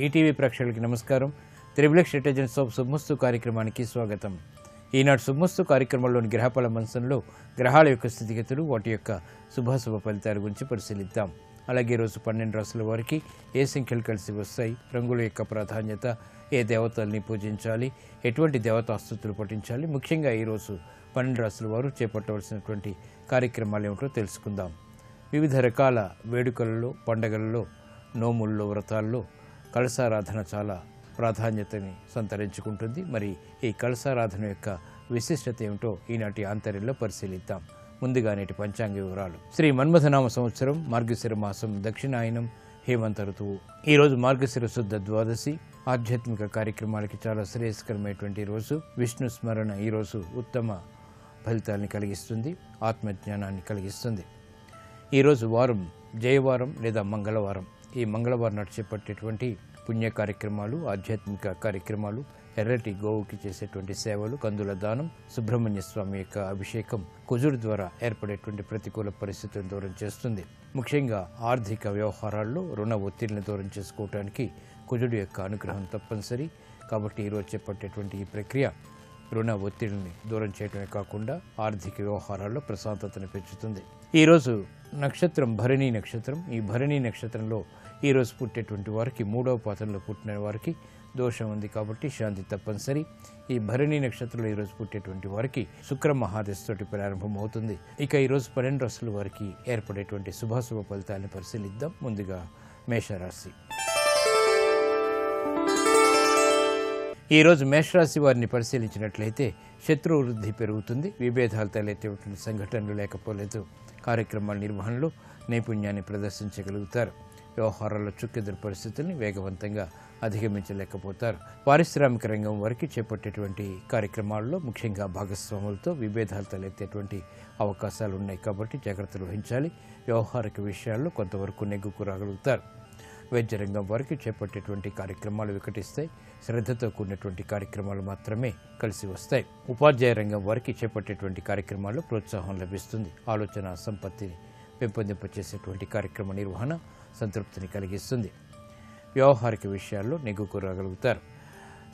ETV ప్రేక్షకులకి నమస్కారం. Triplex intelligence of శుభమస్తు కార్యక్రమానికి స్వాగతం. ఈనాడు శుభమస్తు కార్యక్రమంలోని గ్రహఫల మంచంలో గ్రహాల యొక్క స్థితిగతులు, వాటి యొక్క శుభాశుభ ఫలితాల గురించి పరిశీలిద్దాం. అలాగే ఈరోజు 12 రాశుల వారికి ఏ సంఖ్యలు కలిసి వస్తాయి, రంగుల యొక్క ప్రాధాన్యత, ఏ దేవతల్ని పూజించాలి, ఎటువంటి దేవతాస్తుతులు పఠించాలి, ముఖ్యంగా ఈరోజు 12 రాశుల వారు చేపట్టవలసినటువంటి కార్యక్రమాలు ఏమిటో తెలుసుకుందాం. వివిధ రకాల వేడుకలలో, పండగలలో, నోముల్లో, వ్రతాల్లో కలశారాధన చాలా ప్రాధాన్యతని సంతరించుకుంటుంది. మరి ఈ కలశారాధన యొక్క విశిష్టత ఏమిటో ఈనాటి ఆంతర్యంలో పరిశీలిద్దాం. ముందుగా నేటి పంచాంగ వివరాలు. శ్రీ మన్మథనామ సంవత్సరం, మార్గశిర మాసం, దక్షిణాయనం, హేమంత ఋతువు. ఈరోజు మార్గశిర శుద్ధ ద్వాదశి. ఆధ్యాత్మిక కార్యక్రమాలకి చాలా శ్రేయస్కరమైనటువంటి రోజు. విష్ణు స్మరణ ఈరోజు ఉత్తమ ఫలితాన్ని కలిగిస్తుంది, ఆత్మజ్ఞానాన్ని కలిగిస్తుంది. ఈరోజు వారం జయవారం లేదా మంగళవారం. ఈ మంగళవారం నాడు చేపట్టేటువంటి పుణ్య కార్యక్రమాలు, ఆధ్యాత్మిక కార్యక్రమాలు, ఎర్రటి గోవుకి చేసేటువంటి సేవలు, కందుల దానం, సుబ్రహ్మణ్య స్వామి యొక్క అభిషేకం కుజుడు ద్వారా ఏర్పడేటువంటి ప్రతికూల పరిస్థితులను దూరం చేస్తుంది. ముఖ్యంగా ఆర్థిక వ్యవహారాల్లో రుణ ఒత్తిడిని దూరం చేసుకోవడానికి కుజుడు యొక్క అనుగ్రహం తప్పనిసరి. కాబట్టి ఈరోజు చేపట్టేటువంటి ఈ ప్రక్రియ రుణ ఒత్తిడిని దూరం చేయడమే కాకుండా ఆర్థిక వ్యవహారాల్లో ప్రశాంతతను పెంచుతుంది. ఈరోజు నక్షత్రం భరణి నక్షత్రం. ఈ భరణి నక్షత్రంలో ఈరోజు పుట్టేటువంటి వారికి, 3వ పాదంలో పుట్టిన వారికి దోషం ఉంది కాబట్టి శాంతి తప్పనిసరి. ఈ భరణి నక్షత్రంలో ఈరోజు పుట్టేటువంటి వారికి శుక్ర మహాదశతోటి ప్రారంభం అవుతుంది. ఇక ఈరోజు 12 రాశుల వారికి ఏర్పడేటువంటి శుభాశుభ ఫలితాలను పరిశీలిద్దాం. ముందుగా మేషరాశి. ఈరోజు మేషరాశి వారిని పరిశీలించినట్లయితే శత్రు వృద్ధి పెరుగుతుంది. విభేదాలు తలెత్తేటువంటి సంఘటనలు లేకపోలేదు. కార్యక్రమాల నిర్వహణలో నైపుణ్యాన్ని ప్రదర్శించగలుగుతారు. వ్యవహారాల్లో చుక్కెదురు పరిస్థితుల్ని వేగవంతంగా అధిగమించలేకపోతారు. పారిశ్రామిక రంగం వారికి చేపట్టేటువంటి కార్యక్రమాల్లో ముఖ్యంగా భాగస్వాములతో విభేదాలు తలెత్తేటువంటి అవకాశాలు ఉన్నాయి కాబట్టి జాగ్రత్తలు వహించాలి. వ్యవహారిక విషయాల్లో కొంతవరకు నెగ్గుకు రాగలుగుతారు. వైద్య రంగం వారికి చేపట్టేటువంటి కార్యక్రమాలు వికటిస్తాయి. శ్రద్ధతో కూడినటువంటి కార్యక్రమాలు మాత్రమే కలిసి వస్తాయి. ఉపాధ్యాయ రంగం వారికి చేపట్టేటువంటి కార్యక్రమాల్లో ప్రోత్సాహం లభిస్తుంది. ఆలోచన సంపత్తిని పెంపొందింపచేసేటువంటి కార్యక్రమ నిర్వహణ సంతృప్తిని కలిగిస్తుంది. వ్యవహారిక విషయాల్లో నెగ్గుకు రాగలుగుతారు.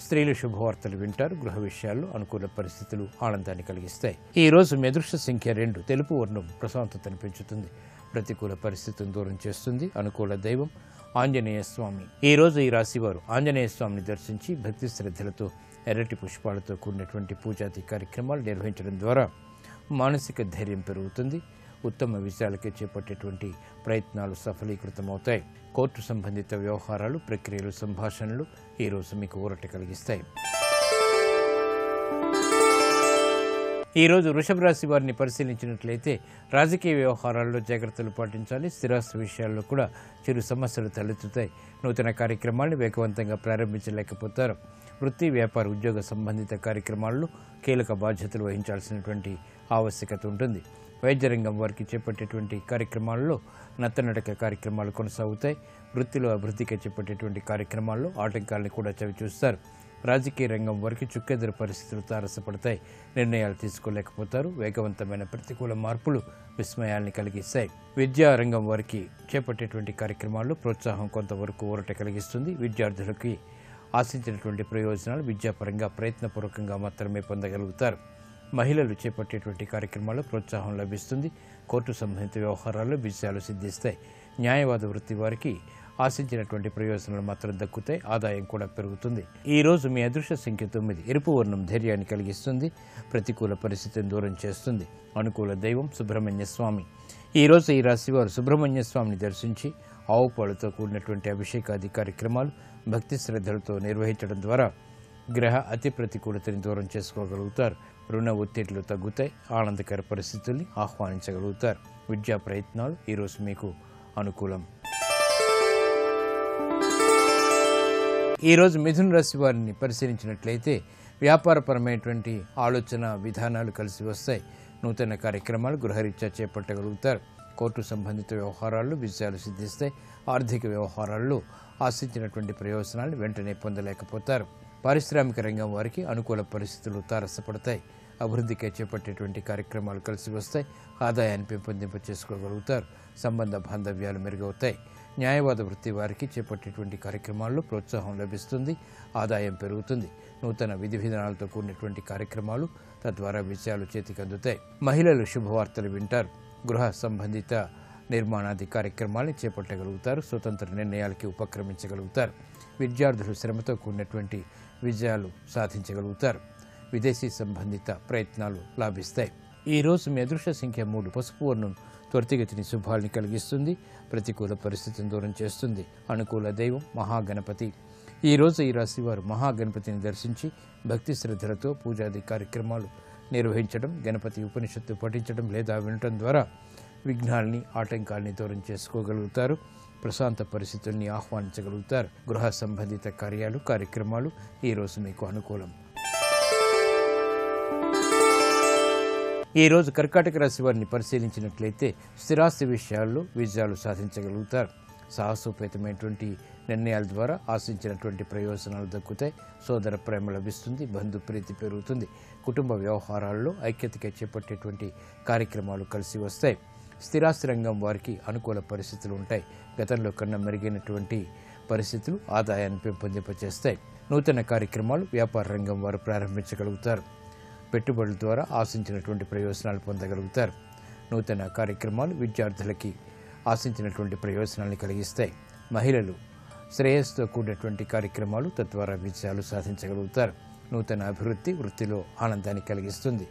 స్త్రీలు శుభవార్తలు వింటారు. గృహ విషయాల్లో అనుకూల పరిస్థితులు ఆనందాన్ని కలిగిస్తాయి. ఈ రోజు మీ అదృష్ట సంఖ్య 2. తెలుపు వర్ణం ప్రశాంతతను పెంచుతుంది, ప్రతికూల పరిస్థితులను దూరం చేస్తుంది. అనుకూల దైవం ఆంజనేయ స్వామి. ఈ రోజు ఈ రాశి వారు ఆంజనేయ స్వామిని దర్శించి భక్తి శ్రద్ధలతో ఎర్రటి పుష్పాలతో కూడినటువంటి పూజాది కార్యక్రమాలు నిర్వహించడం ద్వారా మానసిక ధైర్యం పెరుగుతుంది. ఉత్తమ విషయాలకే చేపట్టేటువంటి ప్రయత్నాలు సఫలీకృతమవుతాయి. కోర్టు సంబంధిత వ్యవహారాలు, ప్రక్రియలు, సంభాషణలు ఈరోజు మీకు ఊరట కలిగిస్తాయి. ఈరోజు వృషభ రాశి వారిని పరిశీలించినట్లయితే రాజకీయ వ్యవహారాల్లో జాగ్రత్తలు పాటించాలి. స్థిరాస్తి విషయాల్లో కూడా చిరు సమస్యలు తలెత్తుతాయి. నూతన కార్యక్రమాలను వేగవంతంగా ప్రారంభించలేకపోతారు. వృత్తి, వ్యాపార, ఉద్యోగ సంబంధిత కార్యక్రమాల్లో కీలక బాధ్యతలు వహించాల్సినటువంటి ఆవశ్యకత ఉంటుంది. వైద్య రంగం వారికి చేపట్టేటువంటి కార్యక్రమాల్లో నత్తనడక కార్యక్రమాలు కొనసాగుతాయి. వృత్తిలో అభివృద్ధికి చేపట్టేటువంటి కార్యక్రమాల్లో ఆటంకాలను కూడా చవిచూస్తారు. రాజకీయ రంగం వారికి చుక్కెదురు పరిస్థితులు తారసపడతాయి. నిర్ణయాలు తీసుకోలేకపోతారు. వేగవంతమైన ప్రతికూల మార్పులు విస్మయాల్ని కలిగిస్తాయి. విద్యా రంగం వారికి చేపట్టేటువంటి కార్యక్రమాల్లో ప్రోత్సాహం కొంతవరకు ఊరట కలిగిస్తుంది. విద్యార్థులకి ఆశించినటువంటి ప్రయోజనాలు విద్యాపరంగా ప్రయత్నపూర్వకంగా మాత్రమే పొందగలుగుతారు. మహిళలు చేపట్టేటువంటి కార్యక్రమాల్లో ప్రోత్సాహం లభిస్తుంది. కోర్టు సంబంధిత వ్యవహారాల్లో విజయాలు సిద్ధిస్తాయి. న్యాయవాద వృత్తి వారికి ఆశించినటువంటి ప్రయోజనాలు మాత్రం దక్కుతాయి. ఆదాయం కూడా పెరుగుతుంది. ఈ రోజు మీ అదృష్ట సంఖ్య 9. ఎరుపు వర్ణం ధైర్యాన్ని కలిగిస్తుంది, ప్రతికూల పరిస్థితిని దూరం చేస్తుంది. అనుకూల దైవం సుబ్రహ్మణ్య స్వామి. ఈరోజు ఈ రాశి వారు సుబ్రహ్మణ్య స్వామిని దర్శించి ఆవు పాలతో కూడినటువంటి అభిషేకాది కార్యక్రమాలు భక్తి శ్రద్ధలతో నిర్వహించడం ద్వారా గ్రహ అతి ప్రతికూలతని దూరం చేసుకోగలుగుతారు. రుణ ఒత్తిడిలు తగ్గుతాయి. ఆనందకర పరిస్థితుల్ని ఆహ్వానించగలుగుతారు. విద్యా ప్రయత్నాలు ఈరోజు మీకు అనుకూలం. ఈరోజు మిథున రాశి వారిని పరిశీలించినట్లయితే వ్యాపారపరమైనటువంటి ఆలోచన విధానాలు కలిసి వస్తాయి. నూతన కార్యక్రమాలు గృహరీత్యా చేపట్టగలుగుతారు. కోర్టు సంబంధిత వ్యవహారాల్లో విజయాలు సిద్ధిస్తాయి. ఆర్థిక వ్యవహారాల్లో ఆశించినటువంటి ప్రయోజనాలను వెంటనే పొందలేకపోతారు. పారిశ్రామిక రంగం వారికి అనుకూల పరిస్థితులు తారసపడతాయి. అభివృద్ధికి చేపట్టేటువంటి కార్యక్రమాలు కలిసి వస్తాయి. ఆదాయాన్ని పెంపొందింప చేసుకోగలుగుతారు. సంబంధ బాంధవ్యాలు మెరుగవుతాయి. న్యాయవాద వృత్తి వారికి చేపట్టేటువంటి కార్యక్రమాల్లో ప్రోత్సాహం లభిస్తుంది, ఆదాయం పెరుగుతుంది. నూతన విధి విధానాలతో కూడినటువంటి కార్యక్రమాలు తద్వారా విజయాలు చేతికి అందుతాయి. మహిళలు శుభవార్తలు వింటారు. గృహ సంబంధిత నిర్మాణాది కార్యక్రమాలను చేపట్టగలుగుతారు. స్వతంత్ర నిర్ణయాలకి ఉపక్రమించగలుగుతారు. విద్యార్థులు శ్రమతో కూడినటువంటి విజయాలు సాధించగలుగుతారు. విదేశీ సంబంధిత ప్రయత్నాలు లాభిస్తాయి. ఈ రోజు మీ అదృష్ట సంఖ్య 3. పసుపు వర్ణం త్వరితగతిని శుభాల్ని కలిగిస్తుంది. ప్రతికూల పరిస్థితిని దూరం చేస్తుంది. అనుకూల దైవం మహాగణపతి. ఈ రోజు ఈ రాశి వారు మహాగణపతిని దర్శించి భక్తి శ్రద్ధలతో పూజాది కార్యక్రమాలు నిర్వహించడం, గణపతి ఉపనిషత్తు పఠించడం లేదా వినటం ద్వారా విఘ్నాల్ని, ఆటంకాల్ని దూరం చేసుకోగలుగుతారు. ప్రశాంత పరిస్థితుల్ని ఆహ్వానించగలుగుతారు. గృహ సంబంధిత కార్యక్రమాలు ఈ రోజు మీకు అనుకూలం. ఈ రోజు కర్కాటక రాశి వారిని పరిశీలించినట్లయితే స్థిరాస్తి విషయాల్లో విజయాలు సాధించగలుగుతారు. సాహసోపేతమైనటువంటి నిర్ణయాల ద్వారా ఆశించినటువంటి ప్రయోజనాలు దక్కుతాయి. సోదర ప్రేమ లభిస్తుంది. బంధు ప్రీతి పెరుగుతుంది. కుటుంబ వ్యవహారాల్లో ఐక్యతగా చేపట్టేటువంటి కార్యక్రమాలు కలిసి వస్తాయి. స్థిరాస్తి రంగం వారికి అనుకూల పరిస్థితులు ఉంటాయి. గతంలో కన్నా మెరుగైనటువంటి పరిస్థితులు ఆదాయాన్ని పెంపొందింపచేస్తాయి. నూతన కార్యక్రమాలు వ్యాపార రంగం వారు ప్రారంభించగలుగుతారు. పెట్టుబడుల ద్వారా ఆశించినటువంటి ప్రయోజనాలు పొందగలుగుతారు. నూతన కార్యక్రమాలు విద్యార్థులకి ఆశించినటువంటి ప్రయోజనాలను కలిగిస్తాయి. మహిళలు శ్రేయస్సుతో కూడినటువంటి కార్యక్రమాలు తద్వారా విజయాలు సాధించగలుగుతారు. నూతన అభివృద్ధి వృత్తిలో ఆనందాన్ని కలిగిస్తుంది.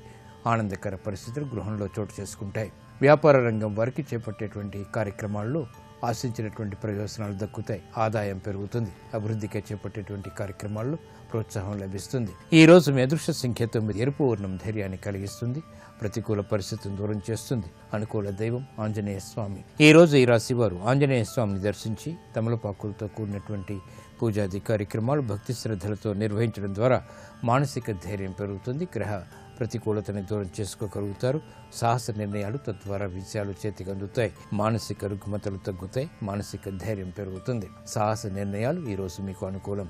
ఆనందకర పరిస్థితులు గృహంలో చోటు చేసుకుంటాయి. వ్యాపార రంగం వారికి చేపట్టేటువంటి కార్యక్రమాల్లో ఆశించినటువంటి ప్రయోజనాలు దక్కుతాయి. ఆదాయం పెరుగుతుంది. అభివృద్ధికి చేపట్టేటువంటి కార్యక్రమాల్లో ప్రోత్సాహం లభిస్తుంది. ఈ రోజు మీ అదృష్ట సంఖ్య 9. ఎరుపు వర్ణం ధైర్యాన్ని కలిగిస్తుంది. ప్రతికూల పరిస్థితులను దూరం చేస్తుంది. అనుకూల దైవం ఆంజనేయ స్వామి. ఈ రోజు ఈ రాశి వారు ఆంజనేయ స్వామిని దర్శించి తమలపాకులతో కూడినటువంటి పూజాది కార్యక్రమాలు భక్తి శ్రద్ధలతో నిర్వహించడం ద్వారా మానసిక ధైర్యం పెరుగుతుంది. గ్రహ ప్రతికూలతని దూరం చేసుకోగలుగుతారు. సాహస నిర్ణయాలు తద్వారా విజయాలు చేతికి అందుతాయి. మానసిక రుగ్మతలు తగ్గుతాయి. మానసిక ధైర్యం పెరుగుతుంది. సాహస నిర్ణయాలు ఈ రోజు మీకు అనుకూలం.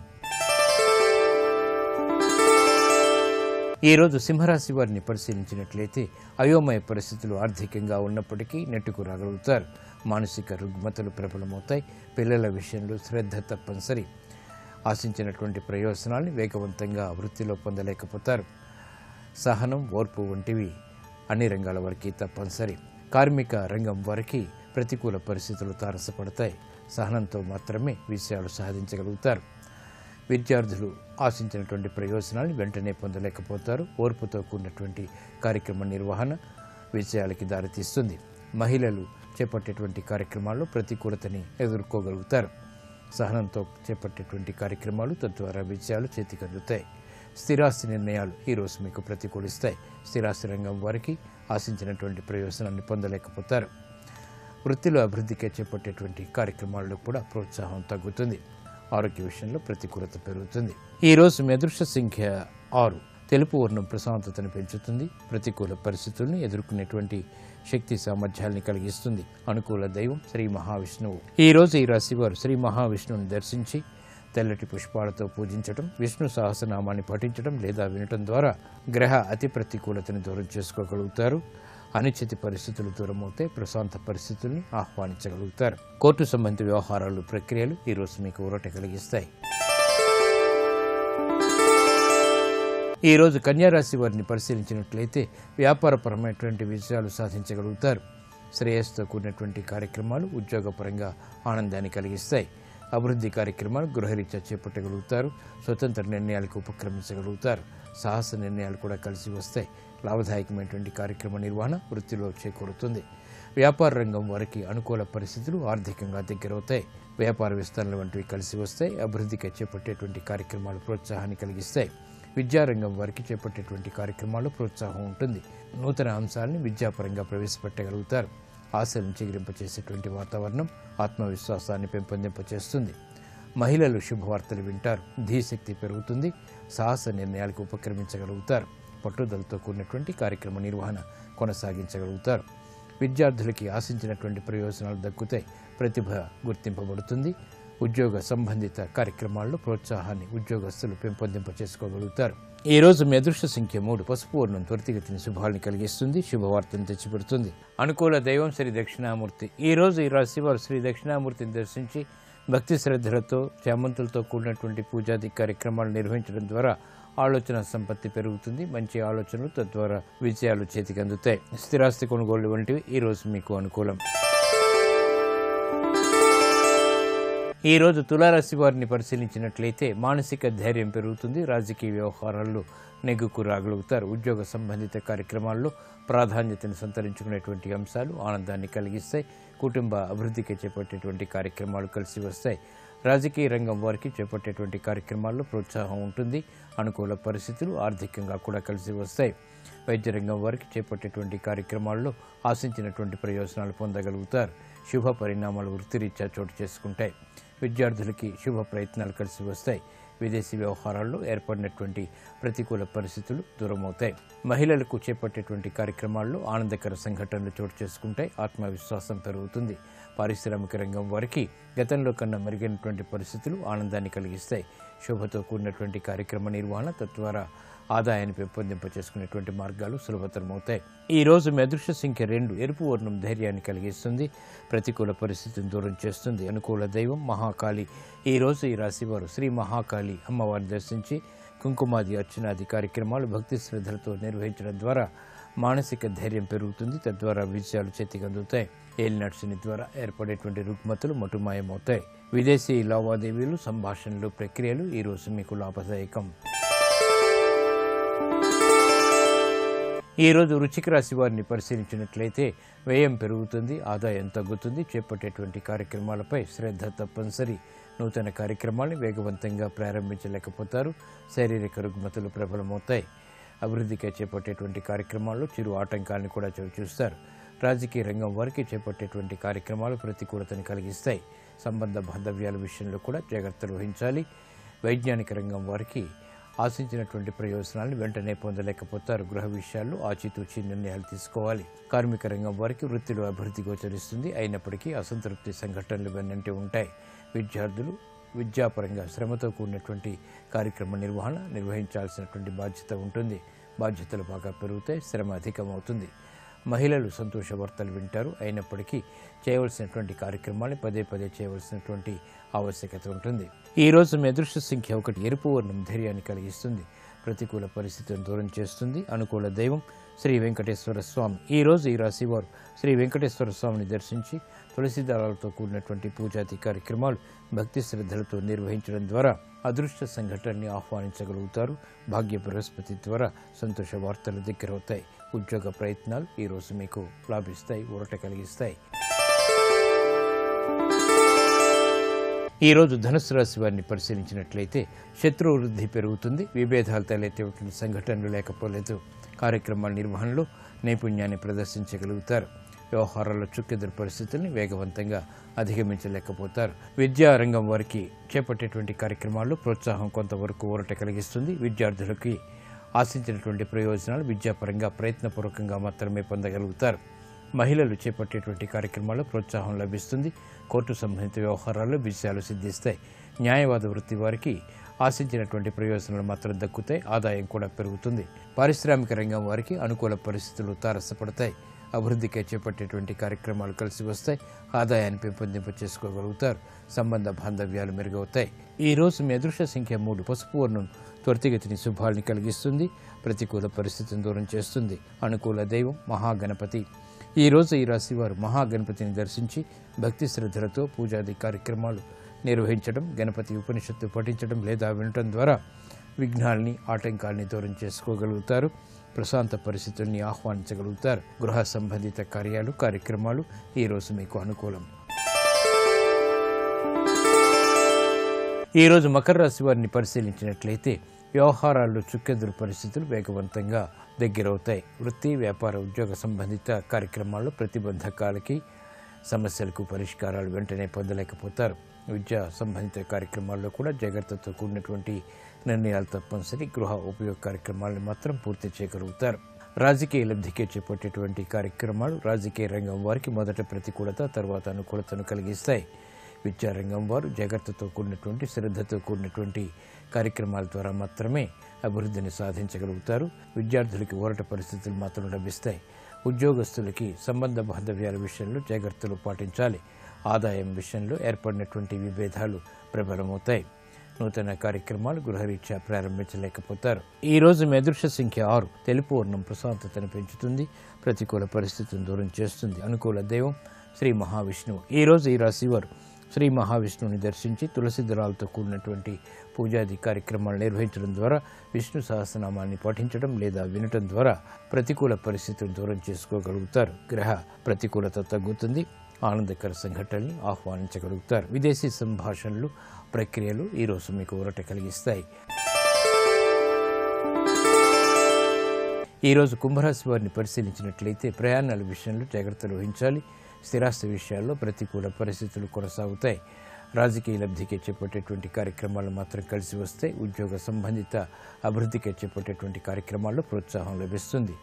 ఈ రోజు సింహరాశి వారిని పరిశీలించినట్లయితే అయోమయ పరిస్థితులు ఆర్థికంగా ఉన్నప్పటికీ నెట్టుకు రాగలుగుతారు. మానసిక రుగ్మతలు ప్రబలమవుతాయి. పిల్లల విషయంలో శ్రద్ధ తప్పనిసరి. ఆశించినటువంటి ప్రయోజనాల్ని వేగవంతంగా వృత్తిలో పొందలేకపోతారు. సహనం, ఓర్పు వంటివి అన్ని రంగాల వారికి తప్పనిసరి. కార్మిక రంగం వారికి ప్రతికూల పరిస్థితులు తారసపడతాయి. సహనంతో మాత్రమే విజయాలు సాధించగలుగుతారు. విద్యార్థులు ఆశించినటువంటి ప్రయోజనాలను వెంటనే పొందలేకపోతారు. ఓర్పుతో కూడినటువంటి కార్యక్రమ నిర్వహణ విజయాలకి దారితీస్తుంది. మహిళలు చేపట్టేటువంటి కార్యక్రమాల్లో ప్రతికూలతని ఎదుర్కోగలుగుతారు. సహనంతో చేపట్టేటువంటి కార్యక్రమాలు తద్వారా విజయాలు చేతికి అందుతాయి. స్థిరాస్తి నిర్ణయాలు ఈరోజు మీకు ప్రతికూలిస్తాయి. స్థిరాస్తి రంగం వారికి ఆశించినటువంటి ప్రయోజనాన్ని పొందలేకపోతారు. వృత్తిలో అభివృద్ధికి చేపట్టేటువంటి కార్యక్రమాల్లో కూడా ప్రోత్సాహం తగ్గుతుంది. ఆరోగ్య విషయంలో ప్రతికూలత పెరుగుతుంది. ఈరోజు మీ అదృష్ట సంఖ్య 6. తెలుపు వర్ణం ప్రశాంతతను పెంచుతుంది. ప్రతికూల పరిస్థితుల్ని ఎదుర్కొనేటువంటి శక్తి సామర్థ్యాల్ని కలిగిస్తుంది. అనుకూల దైవం శ్రీ మహావిష్ణువు. ఈ రోజు ఈ రాశి వారు శ్రీ మహావిష్ణువుని దర్శించి తెల్లటి పుష్పాలతో పూజించడం, విష్ణు సహస్రనామాన్ని పఠించడం లేదా వినటం ద్వారా గ్రహ అతి ప్రతికూలతను దూరం చేసుకోగలుగుతారు. అనిశ్చిత పరిస్థితులు దూరమవుతే ప్రశాంత పరిస్థితుల్ని ఆహ్వానించగలుగుతారు. కోర్టు సంబంధిత వ్యవహారాలు, ప్రక్రియలు ఈరోజు మీకు ఊరట కలిగిస్తాయి. ఈరోజు కన్యారాశి వారిని పరిశీలించినట్లయితే వ్యాపారపరమైనటువంటి విజయాలు సాధించగలుగుతారు. శ్రేయస్సుతో కూడినటువంటి కార్యక్రమాలు ఉద్యోగపరంగా ఆనందాన్ని కలిగిస్తాయి. అభివృద్ధి కార్యక్రమాలు గృహరీత్యా చేపట్టగలుగుతారు. స్వతంత్ర నిర్ణయాలకు ఉపక్రమించగలుగుతారు. సాహస నిర్ణయాలు కూడా కలిసి వస్తాయి. లాభదాయకమైనటువంటి కార్యక్రమ నిర్వహణ వృత్తిలో చేకూరుతుంది. వ్యాపార రంగం వారికి అనుకూల పరిస్థితులు ఆర్థికంగా దగ్గరవుతాయి. వ్యాపార విస్తరణ వంటివి కలిసి వస్తాయి. అభివృద్ధికి చేపట్టేటువంటి కార్యక్రమాలు ప్రోత్సాహాన్ని కలిగిస్తాయి. విద్యారంగం వారికి చేపట్టేటువంటి కార్యక్రమాల్లో ప్రోత్సాహం ఉంటుంది. నూతన అంశాలని విద్యాపరంగా ప్రవేశపెట్టగలుగుతారు. ఆశలను చిగురింపచేసేటువంటి వాతావరణం ఆత్మవిశ్వాసాన్ని పెంపొందింపచేస్తుంది. మహిళలు శుభవార్తలు వింటారు. ధీశక్తి పెరుగుతుంది. సాహస నిర్ణయాలకు ఉపక్రమించగలుగుతారు. పట్టుదలతో కూడినటువంటి కార్యక్రమ నిర్వహణ కొనసాగించగలుగుతారు. విద్యార్థులకి ఆశించినటువంటి ప్రయోజనాలు దక్కుతాయి. ప్రతిభ గుర్తింపబడుతుంది. ఉద్యోగ సంబంధిత కార్యక్రమాల్లో ప్రోత్సాహాన్ని ఉద్యోగస్తులు పెంపొందింపచేసుకోగలుగుతారు. ఈ రోజు మీ అదృష్ట సంఖ్య 3. పసుపు వర్ణం త్వరితగతిని శుభాలను కలిగిస్తుంది, శుభవార్తను తెచ్చిపెడుతుంది. అనుకూల దైవం శ్రీ దక్షిణామూర్తి. ఈ రోజు ఈ రాశి వారు శ్రీ దక్షిణామూర్తిని దర్శించి భక్తి శ్రద్ధలతో చామంతులతో కూడినటువంటి పూజాది కార్యక్రమాలు నిర్వహించడం ద్వారా ఆలోచన సంపత్తి పెరుగుతుంది. మంచి ఆలోచనలు తద్వారా విజయాలు చేతికి అందుతాయి. స్థిరాస్తి కొనుగోళ్లు వంటివి ఈ రోజు మీకు అనుకూలం. ఈ రోజు తులారాశి వారిని పరిశీలించినట్లయితే మానసిక ధైర్యం పెరుగుతుంది. రాజకీయ వ్యవహారాల్లో నెగ్గుకు రాగలుగుతారు. ఉద్యోగ సంబంధిత కార్యక్రమాల్లో ప్రాధాన్యతను సంతరించుకునేటువంటి అంశాలు ఆనందాన్ని కలిగిస్తాయి. కుటుంబ అభివృద్ధికి చేపట్టేటువంటి కార్యక్రమాలు కలిసి వస్తాయి. రాజకీయ రంగం వారికి చేపట్టేటువంటి కార్యక్రమాల్లో ప్రోత్సాహం ఉంటుంది. అనుకూల పరిస్థితులు ఆర్థికంగా కూడా కలిసి వస్తాయి. వైద్య రంగం వారికి చేపట్టేటువంటి కార్యక్రమాల్లో ఆశించినటువంటి ప్రయోజనాలు పొందగలుగుతారు. శుభ పరిణామాలు వృత్తిరీత్యా చోటు చేసుకుంటాయి. విద్యార్థులకి శుభ ప్రయత్నాలు కలిసి వస్తాయి. విదేశీ వ్యవహారాల్లో ఏర్పడినటువంటి ప్రతికూల పరిస్థితులు దూరమవుతాయి. మహిళలకు చేపట్టేటువంటి కార్యక్రమాల్లో ఆనందకర సంఘటనలు చోటు చేసుకుంటాయి. ఆత్మవిశ్వాసం పెరుగుతుంది. పారిశ్రామిక రంగం వారికి గతంలో కన్నా మెరుగైనటువంటి పరిస్థితులు ఆనందాన్ని కలిగిస్తాయి. శోభతో కూడినటువంటి కార్యక్రమ నిర్వహణ తద్వారా ఆదాయాన్ని పెంపొందింపచేసుకునేటువంటి మార్గాలు సులభతరమవుతాయి. ఈ రోజు మీ అదృష్ట సంఖ్య 2. ఎరుపు వర్ణం ధైర్యాన్ని కలిగిస్తుంది, ప్రతికూల పరిస్థితిని దూరం చేస్తుంది. అనుకూల దైవం మహాకాళి. ఈ రోజు ఈ రాశివారు శ్రీ మహాకాళి అమ్మవారిని దర్శించి కుంకుమాది అర్చనాది కార్యక్రమాలు భక్తి శ్రద్ధలతో నిర్వహించడం ద్వారా మానసిక ధైర్యం పెరుగుతుంది. తద్వారా విజయాలు చేతికి అందుతాయి. ఏలినాటి శని ద్వారా ఏర్పడేటువంటి రుగ్మతలు మటుమాయమవుతాయి. విదేశీ లావాదేవీలు, సంభాషణలు, ప్రక్రియలు ఈ రోజు మీకు లాభదాయకం. ఈ రోజు వృశ్చిక రాశి వారిని పరిశీలించినట్లయితే వ్యయం పెరుగుతుంది, ఆదాయం తగ్గుతుంది. చేపట్టేటువంటి కార్యక్రమాలపై శ్రద్ధ తప్పనిసరి. నూతన కార్యక్రమాలను వేగవంతంగా ప్రారంభించలేకపోతారు. శారీరక రుగ్మతలు ప్రబలమవుతాయి. అభివృద్ధికి చేపట్టేటువంటి కార్యక్రమాల్లో చిరు ఆటంకాలను కూడా చవిచూస్తారు. రాజకీయ రంగం వారికి చేపట్టేటువంటి కార్యక్రమాలు ప్రతికూలతను కలిగిస్తాయి. సంబంధ బాంధవ్యాల విషయంలో కూడా జాగ్రత్తలు వహించాలి. వైజ్ఞానిక రంగం వారికి ఆశించినటువంటి ప్రయోజనాలను వెంటనే పొందలేకపోతారు. గృహ విషయాల్లో ఆచితూచి నిర్ణయాలు తీసుకోవాలి. కార్మిక రంగం వారికి వృత్తిలో అభివృద్ధి గోచరిస్తుంది. అయినప్పటికీ అసంతృప్తి సంఘటనలు వెన్నంటి ఉంటాయి. విద్యార్థులు విద్యాపరంగా శ్రమతో కూడినటువంటి కార్యక్రమ నిర్వహించాల్సినటువంటి బాధ్యత ఉంటుంది. బాధ్యతలు బాగా పెరుగుతాయి, శ్రమ అధికమవుతుంది. మహిళలు సంతోష వార్తలు వింటారు. అయినప్పటికీ చేయవలసినటువంటి కార్యక్రమాన్ని పదే పదే చేయవలసినటువంటి ఆవశ్యకత ఉంటుంది. ఈ రోజు మీ అదృష్ట సంఖ్య 1. ఎరుపు వర్ణం ధైర్యాన్ని కలిగిస్తుంది, ప్రతికూల పరిస్థితులను దూరం చేస్తుంది. అనుకూల దైవం శ్రీ వెంకటేశ్వర స్వామి. ఈ రోజు ఈ రాశి వారు శ్రీ వెంకటేశ్వర స్వామిని దర్శించి తులసి దళాలతో కూడినటువంటి పూజాది కార్యక్రమాలు భక్తి శ్రద్ధలతో నిర్వహించడం ద్వారా అదృష్ట సంఘటనని ఆహ్వానించగలుగుతారు. భాగ్య బృహస్పతి ద్వారా సంతోష వార్తలు దగ్గరవుతాయి. ఉద్యోగ ప్రయత్నాలు ఈ రోజు మీకు లాభిస్తాయి, ఊరట కలిగిస్తాయి. ఈ రోజు ధనుసు రాశి వారిని పరిశీలించినట్లయితే శత్రు వృద్ధి పెరుగుతుంది. విభేదాలు తలెత్తేటువంటి సంఘటనలు లేకపోలేదు. కార్యక్రమాల నిర్వహణలో నైపుణ్యాన్ని ప్రదర్శించగలుగుతారు. వ్యవహారాల్లో చుక్కెదురు పరిస్థితుల్ని వేగవంతంగా అధిగమించలేకపోతారు. విద్యా రంగం వారికి చేపట్టేటువంటి కార్యక్రమాల్లో ప్రోత్సాహం కొంతవరకు ఊరట కలిగిస్తుంది. విద్యార్థులకి ఆశించినటువంటి ప్రయోజనాలు విద్యాపరంగా ప్రయత్నపూర్వకంగా మాత్రమే పొందగలుగుతారు. మహిళలు చేపట్టేటువంటి కార్యక్రమాల్లో ప్రోత్సాహం లభిస్తుంది. కోర్టు సంబంధిత వ్యవహారాల్లో విజయాలు సిద్ధిస్తాయి. న్యాయవాద వృత్తి వారికి ఆశించినటువంటి ప్రయోజనాలు మాత్రం దక్కుతాయి. ఆదాయం కూడా పెరుగుతుంది. పారిశ్రామిక రంగం వారికి అనుకూల పరిస్థితులు తారసపడతాయి. అభివృద్ధికి చేపట్టేటువంటి కార్యక్రమాలు కలిసి వస్తాయి. ఆదాయాన్ని పెంపొందింప చేసుకోగలుగుతారు. సంబంధ బాంధవ్యాలు మెరుగవుతాయి. ఈ రోజు మీ అదృష్ట సంఖ్య 3. పసుపు వర్ణం త్వరితగతిని శుభాల్ని కలిగిస్తుంది, ప్రతికూల పరిస్థితిని దూరం చేస్తుంది. అనుకూల దైవం మహాగణపతి. ఈ రోజు ఈ రాశి వారు మహాగణపతిని దర్శించి భక్తి శ్రద్ధలతో పూజాది కార్యక్రమాలు నిర్వహించడం, గణపతి ఉపనిషత్తు పఠించడం లేదా వినటం ద్వారా విఘ్నాల్ని, ఆటంకాల్ని దూరం చేసుకోగలుగుతారు. ప్రశాంత పరిస్థితుల్ని ఆహ్వానించగలుగుతారు. గృహ సంబంధిత కార్యక్రమాలు ఈ రోజు మీకు అనుకూలం. ఈ రోజు మకర రాశి వారిని పరిశీలించినట్లయితే వ్యవహారాల్లో చుక్కెదురు పరిస్థితులు వేగవంతంగా దగ్గరవుతాయి. వృత్తి, వ్యాపార, ఉద్యోగ సంబంధిత కార్యక్రమాల్లో ప్రతిబంధకాలకి, సమస్యలకు పరిష్కారాలు వెంటనే పొందలేకపోతారు. విద్యా సంబంధిత కార్యక్రమాల్లో కూడా జాగ్రత్తతో కూడినటువంటి నిర్ణయాలు తప్పనిసరి. గృహ ఉపయోగ కార్యక్రమాలను మాత్రం పూర్తి చేయగలుగుతారు. రాజకీయ లబ్ధికే చేపట్టేటువంటి కార్యక్రమాలు రాజకీయ రంగం వారికి మొదట ప్రతికూలత, తర్వాత అనుకూలతను కలిగిస్తాయి. విద్యారంగం వారు జాగ్రత్తతో కూడినటువంటి, శ్రద్ధతో కూడినటువంటి కార్యక్రమాల ద్వారా మాత్రమే అభివృద్ధిని సాధించగలుగుతారు. విద్యార్థులకి ఊరట పరిస్థితులు మాత్రం లభిస్తాయి. ఉద్యోగస్తులకి సంబంధ బాంధవ్యాల విషయంలో జాగ్రత్తలు పాటించాలి. ఆదాయం విషయంలో ఏర్పడినటువంటి విభేదాలు ప్రబలమవుతాయి. నూతన కార్యక్రమాలు గృహరీత్యా ప్రారంభించలేకపోతారు. ఈ రోజు మీ అదృష్ట సంఖ్య 6. తెలుపు వర్ణం ప్రశాంతతను పెంచుతుంది, ప్రతికూల పరిస్థితులను దూరం చేస్తుంది. అనుకూల దైవం శ్రీ మహావిష్ణువు. ఈ రోజు ఈ రాశివారు శ్రీ మహావిష్ణువుని దర్శించి తులసి దళాలతో కూడినటువంటి పూజాది కార్యక్రమాలు నిర్వహించడం ద్వారా, విష్ణు సహస్రనామాన్ని పఠించడం లేదా వినటం ద్వారా ప్రతికూల పరిస్థితులను దూరం చేసుకోగలుగుతారు. గ్రహ ప్రతికూలత తగ్గుతుంది. ఆనందకర సంఘటనల్ని ఆహ్వానించగలుగుతారు. విదేశీ సంభాషణలు, ప్రక్రియలు ఈరోజు మీకు ఊరట కలిగిస్తాయి. ఈరోజు కుంభరాశి వారిని పరిశీలించినట్లయితే ప్రయాణాల విషయంలో జాగ్రత్తలు వహించాలి. స్థిరాస్తి విషయాల్లో ప్రతికూల పరిస్థితులు కొనసాగుతాయి. రాజకీయ లబ్ధికి చేపట్టేటువంటి కార్యక్రమాలు మాత్రం కలిసి వస్తాయి. ఉద్యోగ సంబంధిత అభివృద్ధికి చేపట్టేటువంటి కార్యక్రమాల్లో ప్రోత్సాహం లభిస్తుంది.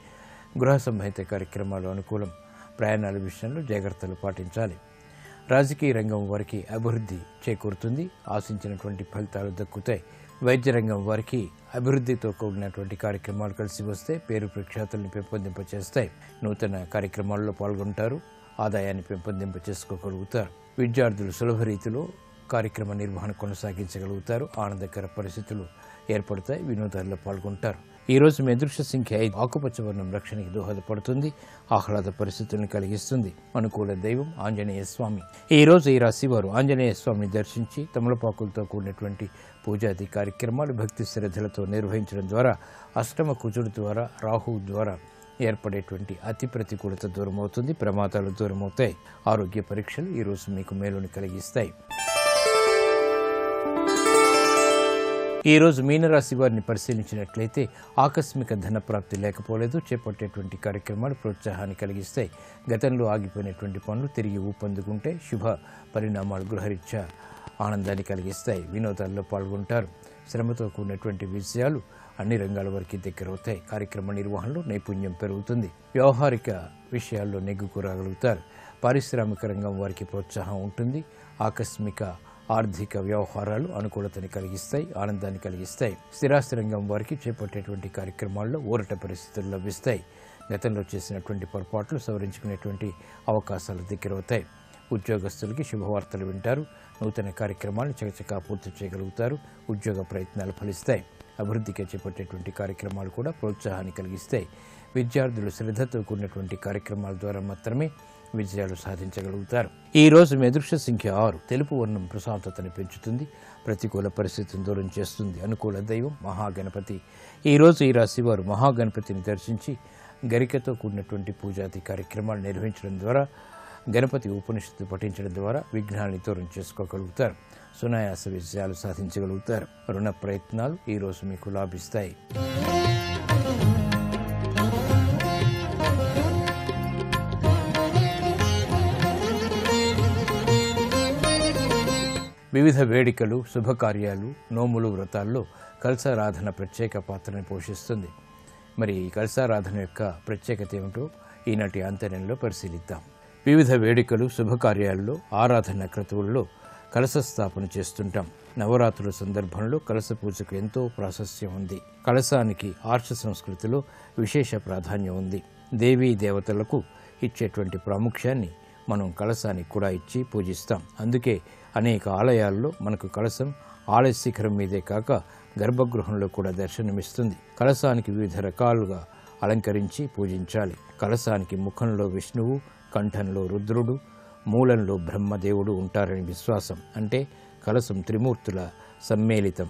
గృహ సంబంధిత కార్యక్రమాలు అనుకూలం. ప్రయాణాల విషయంలో జాగ్రత్తలు పాటించాలి. రాజకీయ రంగం వారికి అభివృద్ధి చేకూరుతుంది. ఆశించినటువంటి ఫలితాలు దక్కుతాయి. వైద్య రంగం వారికి అభివృద్ధితో కూడినటువంటి కార్యక్రమాలు కలిసి వస్తే పేరు ప్రఖ్యాతులను పెంపొందింపచేస్తాయి. నూతన కార్యక్రమాల్లో పాల్గొంటారు. ఆదాయాన్ని పెంపొందింప చేసుకోగలుగుతారు. విద్యార్థులు సులభ రీతిలో కార్యక్రమ నిర్వహణ కొనసాగించగలుగుతారు. ఆనందకర పరిస్థితులు ఏర్పడతాయి. వినోదాల్లో పాల్గొంటారు. ఈ రోజు మీ అదృష్ట సంఖ్య 5. ఆకుపచ్చ వర్ణం రక్షణకి దోహదపడుతుంది, ఆహ్లాద పరిస్థితులను కలిగిస్తుంది. అనుకూల దైవం ఆంజనేయ స్వామి. ఈ రోజు ఈ రాశి వారు ఆంజనేయ స్వామిని దర్శించి తమలపాకులతో కూడినటువంటి పూజాది కార్యక్రమాలు భక్తి శ్రద్ధలతో నిర్వహించడం ద్వారా, అష్టమ కుజుడు ద్వారా, రాహువు ద్వారా ఏర్పడేటువంటి అతి ప్రతికూలత దూరమవుతుంది. ప్రమాదాలు దూరమవుతాయి. ఆరోగ్య పరీక్షలు ఈరోజు మీకు మేలుని కలిగిస్తాయి. ఈ రోజు మీనరాశి వారిని పరిశీలించినట్లయితే ఆకస్మిక ధన ప్రాప్తి లేకపోలేదు. చేపట్టేటువంటి కార్యక్రమాలు ప్రోత్సాహాన్ని కలిగిస్తాయి. గతంలో ఆగిపోయినటువంటి పనులు తిరిగి ఊపందుకుంటే శుభ పరిణామాలు గృహరీత్యా ఆనందాన్ని కలిగిస్తాయి. వినోదాల్లో పాల్గొంటారు. శ్రమతో కూడినటువంటి విజయాలు అన్ని రంగాల వరకు దగ్గరవుతాయి. కార్యక్రమ నిర్వహణలో నైపుణ్యం పెరుగుతుంది. వ్యవహారిక విషయాల్లో నెగ్గుకు రాగలుగుతారు. పారిశ్రామిక రంగం వారికి ప్రోత్సాహం ఉంటుంది. ఆకస్మిక ఆర్థిక వ్యవహారాలు అనుకూలతని కలిగిస్తాయి, ఆనందాన్ని కలిగిస్తాయి. స్థిరాస్తి రంగం వారికి చేపట్టేటువంటి కార్యక్రమాల్లో ఊరట పరిస్థితులు లభిస్తాయి. గతంలో చేసినటువంటి పొరపాట్లు సవరించుకునేటువంటి అవకాశాలు దగ్గరవుతాయి. ఉద్యోగస్తులకి శుభవార్తలు వింటారు. నూతన కార్యక్రమాలను చకచకా పూర్తి చేయగలుగుతారు. ఉద్యోగ ప్రయత్నాలు ఫలిస్తాయి. అభివృద్ధికి చేపట్టేటువంటి కార్యక్రమాలు కూడా ప్రోత్సాహాన్ని కలిగిస్తాయి. విద్యార్థులు శ్రద్ధతో కూడినటువంటి కార్యక్రమాల ద్వారా మాత్రమే విజయాలు సాధించగలుగుతారు. ఈ రోజు మీ అదృష్ట సంఖ్య 6. తెలుపు వర్ణం ప్రశాంతతని పెంచుతుంది, ప్రతికూల పరిస్థితిని దూరం చేస్తుంది. అనుకూల దైవం మహాగణపతి. ఈ రోజు ఈ రాశి వారు మహాగణపతిని దర్శించి గరికతో కూడినటువంటి పూజాది కార్యక్రమాలు నిర్వహించడం ద్వారా, గణపతి ఉపనిషత్తు పఠించడం ద్వారా విఘ్నాన్ని దూరం చేసుకోగలుగుతారు. సునాయాస విజయాలు సాధించగలుగుతారు. రుణ ప్రయత్నాలు ఈ రోజు మీకు లాభిస్తాయి. వివిధ వేడుకలు, శుభకార్యాలు, నోములు, వ్రతాల్లో కలశారాధన ప్రత్యేక పాత్రని పోషిస్తుంది. మరి ఈ కలశారాధన యొక్క ప్రత్యేకత ఏమిటో ఈనాటి ఆంతర్యంలో పరిశీలిద్దాం. వివిధ వేడుకలు, శుభకార్యాల్లో, ఆరాధన క్రతువుల్లో కలశ స్థాపన చేస్తుంటాం. నవరాత్రుల సందర్భంలో కలశ పూజకు ఎంతో ప్రాశస్త్యం ఉంది. కలశానికి ఆర్ష సంస్కృతిలో విశేష ప్రాధాన్యం ఉంది. దేవీ దేవతలకు ఇచ్చేటువంటి ప్రాముఖ్యాన్ని మనం కలశానికి కూడా ఇచ్చి పూజిస్తాం. అందుకే అనేక ఆలయాల్లో మనకు కలశం ఆలయ శిఖరం మీదే కాక గర్భగృహంలో కూడా దర్శనమిస్తుంది. కలశానికి వివిధ రకాలుగా అలంకరించి పూజించాలి. కలశానికి ముఖంలో విష్ణువు, కంఠంలో రుద్రుడు, మూలంలో బ్రహ్మదేవుడు ఉంటారని విశ్వాసం. అంటే కలశం త్రిమూర్తుల సమ్మేళితం.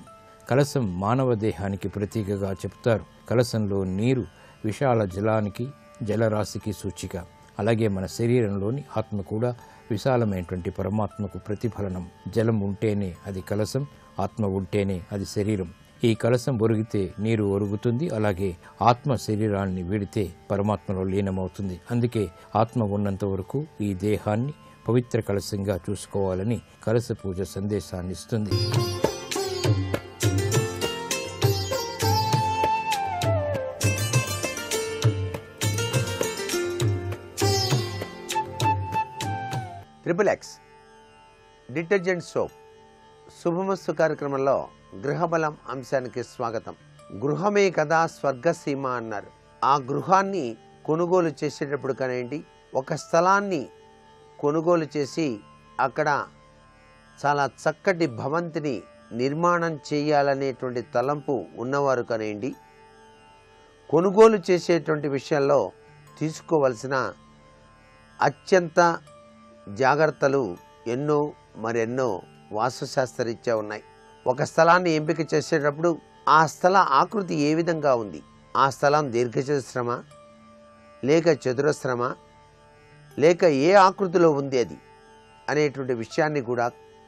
కలశం మానవ దేహానికి ప్రతీకగా చెప్తారు. కలశంలో నీరు విశాల జలానికి, జలరాశికి సూచిక. అలాగే మన శరీరంలోని ఆత్మ కూడా విశాలమైనటువంటి పరమాత్మకు ప్రతిఫలనం. జలం ఉంటేనే అది కలశం, ఆత్మ ఉంటేనే అది శరీరం. ఈ కలశం ఒరిగితే నీరు ఒరుగుతుంది. అలాగే ఆత్మ శరీరాన్ని వీడితే పరమాత్మలో లీనమవుతుంది. అందుకే ఆత్మ ఉన్నంత వరకు ఈ దేహాన్ని పవిత్ర కలశంగా చూసుకోవాలని కలశ పూజ సందేశాన్ని ఇస్తుంది. XXX డిటర్జెంట్ సోప్ శుభమస్తు కార్యక్రమంలో గృహబలం అంశానికి స్వాగతం. గృహమే కదా స్వర్గసీమ అన్నారు. ఆ గృహాన్ని కొనుగోలు చేసేటప్పుడు కానివ్వండి, ఒక స్థలాన్ని కొనుగోలు చేసి అక్కడ చాలా చక్కటి భవంతిని నిర్మాణం చేయాలనేటువంటి తలంపు ఉన్నవారు కానివ్వండి, కొనుగోలు చేసేటువంటి విషయంలో తీసుకోవలసిన అత్యంత జాగ్రత్తలు ఎన్నో మరెన్నో వాస్తుశాస్త్రరీత్యా ఉన్నాయి. ఒక స్థలాన్ని ఎంపిక చేసేటప్పుడు ఆ స్థల ఆకృతి ఏ విధంగా ఉంది, ఆ స్థలం దీర్ఘచతురస్రమా లేక చతురస్రమా లేక ఏ ఆకృతిలో ఉంది అది అనేటువంటి విషయాన్ని కూడా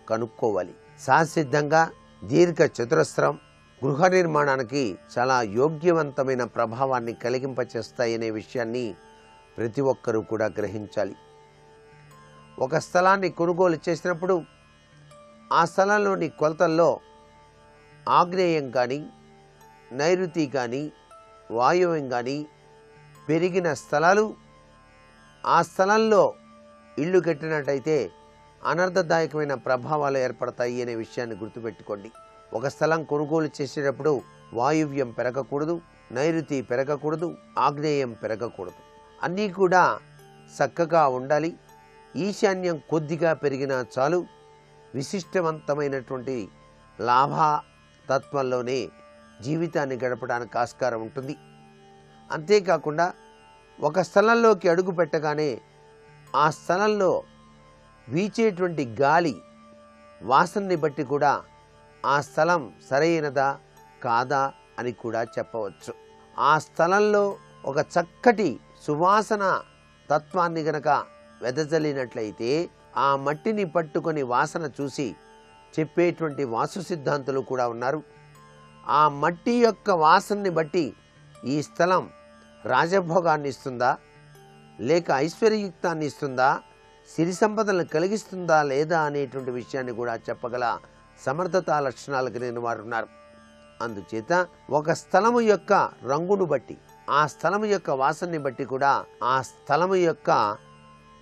కనుక్కోవాలి. సహసిద్ధంగా దీర్ఘ చతురస్రం గృహ నిర్మాణానికి చాలా యోగ్యవంతమైన ప్రభావాన్ని కలిగింపచేస్తాయనే విషయాన్ని ప్రతి ఒక్కరూ కూడా గ్రహించాలి. ఒక స్థలాన్ని కొనుగోలు చేసినప్పుడు ఆ స్థలంలోని కొలతల్లో ఆగ్నేయం కానీ నైరుతి కానీ వాయువ్యం కానీ పెరిగిన స్థలాలు ఆ స్థలంలో ఇల్లు కట్టినట్టయితే అనర్థదాయకమైన ప్రభావాలు ఏర్పడతాయి అనే విషయాన్ని గుర్తుపెట్టుకోండి. ఒక స్థలం కొనుగోలు చేసేటప్పుడు వాయువ్యం పెరగకూడదు, నైరుతి పెరగకూడదు, ఆగ్నేయం పెరగకూడదు, అన్నీ కూడా చక్కగా ఉండాలి. ఈశాన్యం కొద్దిగా పెరిగినా చాలు, విశిష్టవంతమైనటువంటి లాభతత్వంలోనే జీవితాన్ని గడపడానికి ఆస్కారం ఉంటుంది. అంతేకాకుండా ఒక స్థలంలోకి అడుగు పెట్టగానే ఆ స్థలంలో వీచేటువంటి గాలి వాసనని బట్టి కూడా ఆ స్థలం సరైనదా కాదా అని కూడా చెప్పవచ్చు. ఆ స్థలంలో ఒక చక్కటి సువాసన తత్వాన్ని గనక వెదజల్లినట్లయితే ఆ మట్టిని పట్టుకొని వాసన చూసి చెప్పేటువంటి వాస్తు సిద్ధాంతులు కూడా ఉన్నారు. ఆ మట్టి యొక్క వాసనని బట్టి ఈ స్థలం రాజభోగాన్ని ఇస్తుందా లేక ఐశ్వర్యయుక్తాన్ని ఇస్తుందా, సిరి సంపదలను కలిగిస్తుందా లేదా అనేటువంటి విషయాన్ని కూడా చెప్పగల సమర్థతా లక్షణాలు కలిగిన వారు ఉన్నారు. అందుచేత ఒక స్థలము యొక్క రంగును బట్టి, ఆ స్థలము యొక్క వాసనని బట్టి కూడా ఆ స్థలము యొక్క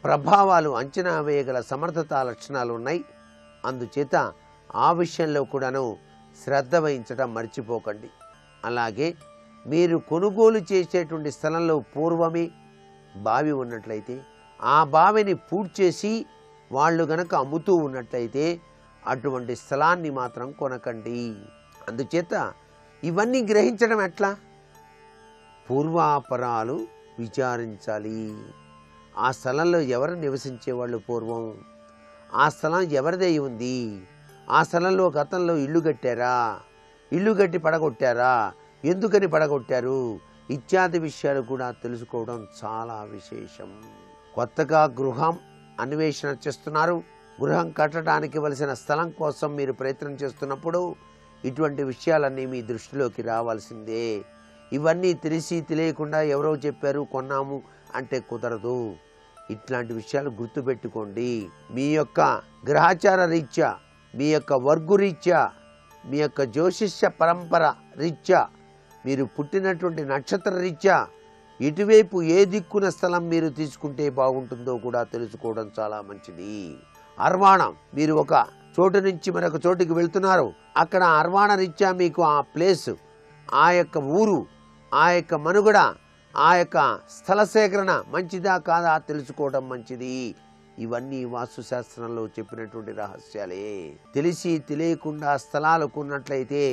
ప్రభావాలు అంచనా వేయగల సమర్థతా లక్షణాలు ఉన్నాయి. అందుచేత ఆ విషయంలో కూడాను శ్రద్ధ వహించడం మర్చిపోకండి. అలాగే మీరు కొనుగోలు చేసేటువంటి స్థలంలో పూర్వమే బావి ఉన్నట్లయితే ఆ బావిని పూడ్చేసి వాళ్ళు గనక అమ్ముతూ ఉన్నట్లయితే అటువంటి స్థలాన్ని మాత్రం కొనకండి. అందుచేత ఇవన్నీ గ్రహించడం ఎట్లా? పూర్వాపరాలు విచారించాలి. ఆ స్థలంలో ఎవరు నివసించేవాళ్ళు పూర్వం, ఆ స్థలం ఎవరిదై ఉంది, ఆ స్థలంలో గతంలో ఇల్లు కట్టారా, ఇల్లు కట్టి పడగొట్టారా, ఎందుకని పడగొట్టారు ఇత్యాది విషయాలు కూడా తెలుసుకోవడం చాలా విశేషం. కొత్తగా గృహం అన్వేషణ చేస్తున్నారు, గృహం కట్టడానికి వలసిన స్థలం కోసం మీరు ప్రయత్నం చేస్తున్నప్పుడు ఇటువంటి విషయాలన్నీ మీ దృష్టిలోకి రావాల్సిందే. ఇవన్నీ తెలిసి తెలియకుండా ఎవరో చెప్పారు కొన్నాము అంటే కుదరదు. ఇట్లాంటి విషయాలు గుర్తుపెట్టుకోండి. మీ యొక్క గ్రహచార రీత్యా, మీ యొక్క వర్గు రీత్యా, మీ యొక్క జ్యోతిష్య పరంపర రీత్యా, మీరు పుట్టినటువంటి నక్షత్ర రీత్యా ఇటువైపు ఏ దిక్కున స్థలం మీరు తీసుకుంటే బాగుంటుందో కూడా తెలుసుకోవడం చాలా మంచిది. అర్వాణం, మీరు ఒక చోటు నుంచి మరొక చోటుకి వెళ్తున్నారు, అక్కడ అర్వాణ రీత్యా మీకు ఆ ప్లేస్, ఆ యొక్క ఊరు, ఆ యొక్క మనుగడ, ఆ యొక్క స్థల సేకరణ మంచిదా కాదా తెలుసుకోవడం మంచిది. ఇవన్నీ వాస్తుశాస్త్రంలో చెప్పినటువంటి రహస్యాలే. తెలిసి తెలియకుండా స్థలాలు కొన్నట్లయితే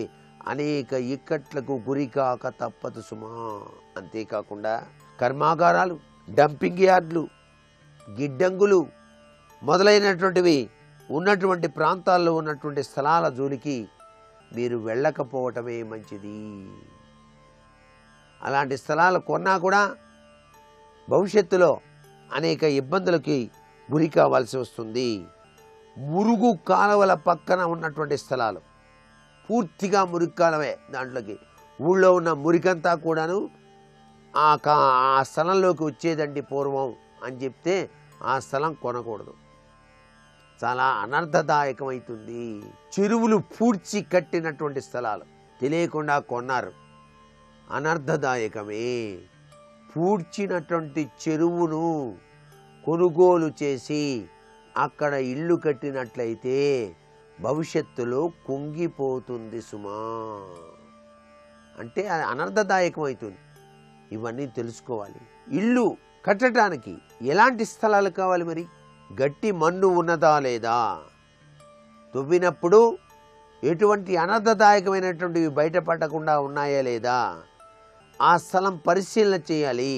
అనేక ఇక్కట్లకు గురికాక తప్పదు సుమా. అంతేకాకుండా కర్మాగారాలు, డంపింగ్ యార్డ్లు, గిడ్డంగులు మొదలైనటువంటివి ఉన్నటువంటి ప్రాంతాల్లో ఉన్నటువంటి స్థలాల జోలికి మీరు వెళ్ళకపోవటమే మంచిది. అలాంటి స్థలాలు కొన్నా కూడా భవిష్యత్తులో అనేక ఇబ్బందులకి గురి కావాల్సి వస్తుంది. మురుగు కాలువల పక్కన ఉన్నటువంటి స్థలాలు పూర్తిగా మురికి కాలవే, దాంట్లోకి ఊళ్ళో ఉన్న మురికంతా కూడాను ఆ స్థలంలోకి వచ్చేదండి పూర్వం అని చెప్తే ఆ స్థలం కొనకూడదు, చాలా అనర్థదాయకమవుతుంది. చెరువులు పూడ్చి కట్టినటువంటి స్థలాలు తెలియకుండా కొన్నారు, అనర్థదాయకమే. పూడ్చినటువంటి చెరువును కొనుగోలు చేసి అక్కడ ఇల్లు కట్టినట్లయితే భవిష్యత్తులో కుంగిపోతుంది సుమా. అంటే అది అనర్థదాయకం అవుతుంది. ఇవన్నీ తెలుసుకోవాలి. ఇల్లు కట్టడానికి ఎలాంటి స్థలాలు కావాలి? మరి గట్టి మన్ను ఉన్నదా లేదా, తవ్వినప్పుడు ఎటువంటి అనర్థదాయకమైనటువంటివి బయటపడకుండా ఉన్నాయా లేదా, ఆ స్థలం పరిశీలన చేయాలి.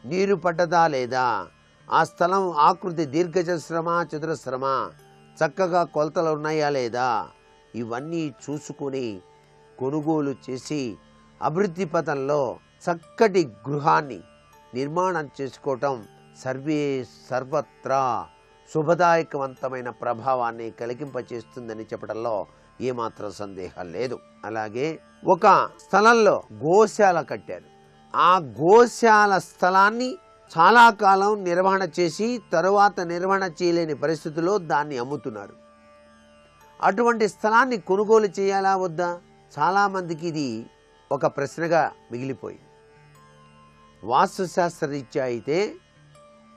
నీరు పడ్డదా లేదా, ఆ స్థలం ఆకృతి దీర్ఘచతురమా చతురస్రమా, చక్కగా కొలతలు ఉన్నాయా లేదా, ఇవన్నీ చూసుకుని కొనుగోలు చేసి అభివృద్ధి పథంలో చక్కటి గృహాన్ని నిర్మాణం చేసుకోవటం సర్వత్రా శుభదాయకవంతమైన ప్రభావాన్ని కలిగింపచేస్తుందని చెప్పడంలో ఏమాత్రం సందేహం లేదు. అలాగే ఒక స్థలంలో గోశాల కట్టారు. ఆ గోశాల స్థలాన్ని చాలా కాలం నిర్వహణ చేసి తరువాత నిర్వహణ చేయలేని పరిస్థితుల్లో దాన్ని అమ్ముతున్నారు. అటువంటి స్థలాన్ని కొనుగోలు చేయాలా వద్దా? చాలామందికి ఇది ఒక ప్రశ్నగా మిగిలిపోయింది. వాస్తుశాస్త్రరీత్యా అయితే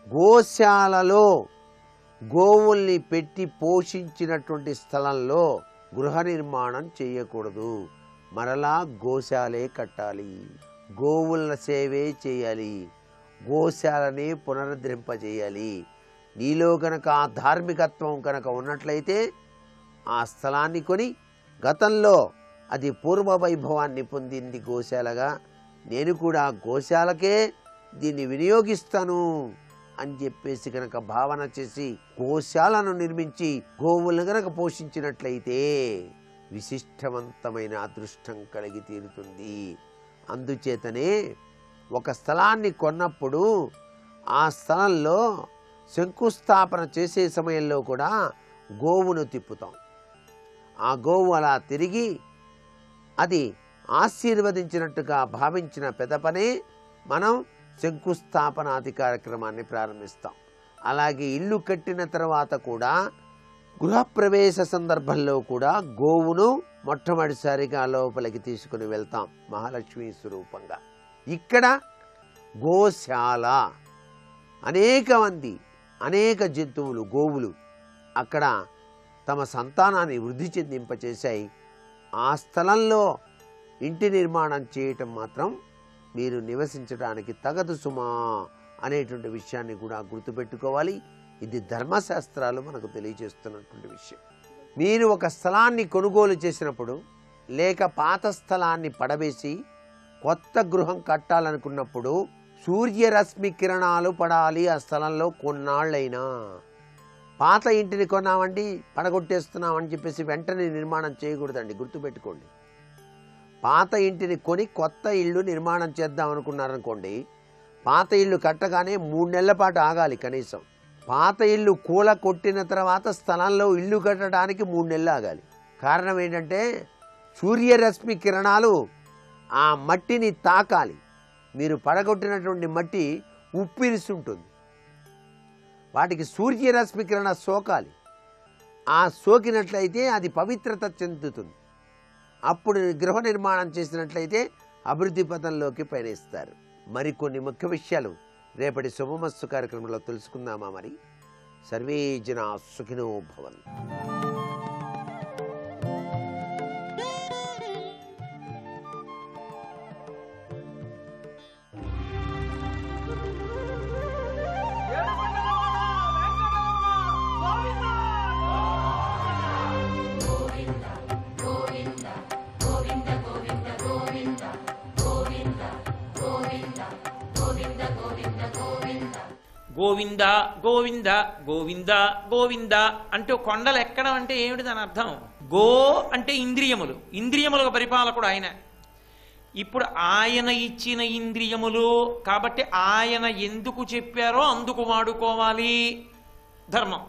గోశాలలో గోవుల్ని పెట్టి పోషించినటువంటి స్థలంలో గృహ నిర్మాణం చేయకూడదు. మరలా గోశాలే కట్టాలి, గోవుల సేవే చేయాలి, గోశాలనే పునరుద్ధరింపజేయాలి. నీలో కనుక ఆ ధార్మికత్వం కనుక ఉన్నట్లయితే ఆ స్థలాన్ని కొని, గతంలో అది పూర్వ వైభవాన్ని పొందింది గోశాలగా, నేను కూడా గోశాలకే దీన్ని వినియోగిస్తాను అని చెప్పేసి కనుక భావన చేసి గోశాలను నిర్మించి గోవులను కనుక పోషించినట్లయితే విశిష్టవంతమైన అదృష్టం కలిగి తీరుతుంది. అందుచేతనే ఒక స్థలాన్ని కొన్నప్పుడు ఆ స్థలంలో శంకుస్థాపన చేసే సమయంలో కూడా గోవును తిప్పుతాం. ఆ గోవు అలా తిరిగి అది ఆశీర్వదించినట్టుగా భావించిన పెదపనే మనం శంకుస్థాపనాది కార్యక్రమాన్ని ప్రారంభిస్తాం. అలాగే ఇల్లు కట్టిన తర్వాత కూడా గృహప్రవేశ సందర్భంలో కూడా గోవును మొట్టమొదటిసారిగా లోపలికి తీసుకుని వెళ్తాం మహాలక్ష్మి స్వరూపంగా. ఇక్కడ గోశాల అనేక మంది అనేక జంతువులు గోవులు అక్కడ తమ సంతానాన్ని వృద్ధి చెందింపచేశాయి. ఆ స్థలంలో ఇంటి నిర్మాణం చేయటం మాత్రం మీరు నివసించడానికి తగదు సుమా అనేటువంటి విషయాన్ని కూడా గుర్తుపెట్టుకోవాలి. ఇది ధర్మశాస్త్రాలు మనకు తెలియజేస్తున్నటువంటి విషయం. మీరు ఒక స్థలాన్ని కొనుగోలు చేసినప్పుడు లేక పాత స్థలాన్ని పడవేసి కొత్త గృహం కట్టాలనుకున్నప్పుడు సూర్యరశ్మి కిరణాలు పడాలి ఆ స్థలంలో కొన్నాళ్ళైనా. పాత ఇంటిని కొన్నామండి పడగొట్టేస్తున్నామని చెప్పేసి వెంటనే నిర్మాణం చేయకూడదండి, గుర్తుపెట్టుకోండి. పాత ఇంటిని కొని కొత్త ఇల్లు నిర్మాణం చేద్దాం అనుకున్నారనుకోండి, పాత ఇల్లు కట్టగానే 3 నెలల పాటు ఆగాలి కనీసం. పాత ఇల్లు కూల కొట్టిన తర్వాత స్థలంలో ఇల్లు కట్టడానికి 3 నెలలు ఆగాలి. కారణం ఏంటంటే సూర్యరశ్మి కిరణాలు ఆ మట్టిని తాకాలి. మీరు పడగొట్టినటువంటి మట్టి ఉప్పిరిస్తుంటుంది, వాటికి సూర్యరశ్మి కిరణ సోకాలి. ఆ సోకినట్లయితే అది పవిత్రత చెందుతుంది. అప్పుడు గృహ నిర్మాణం చేసినట్లయితే అభివృద్ధి పథంలోకి పయనిస్తారు. మరికొన్ని ముఖ్య విషయాలు రేపటి శుభమస్తు కార్యక్రమంలో తెలుసుకుందామా? మరి సర్వే జనా సుఖినో భవంతు. గోవింద గోవింద గోవింద గోవింద అంటూ కొండలు ఎక్కడం అంటే ఏమిటి దాని అర్థం? గో అంటే ఇంద్రియములు, ఇంద్రియములకు పరిపాలకుడు ఆయన. ఇప్పుడు ఆయన ఇచ్చిన ఇంద్రియములు కాబట్టి ఆయన ఎందుకు చెప్పారో అందుకు వాడుకోవాలి ధర్మం.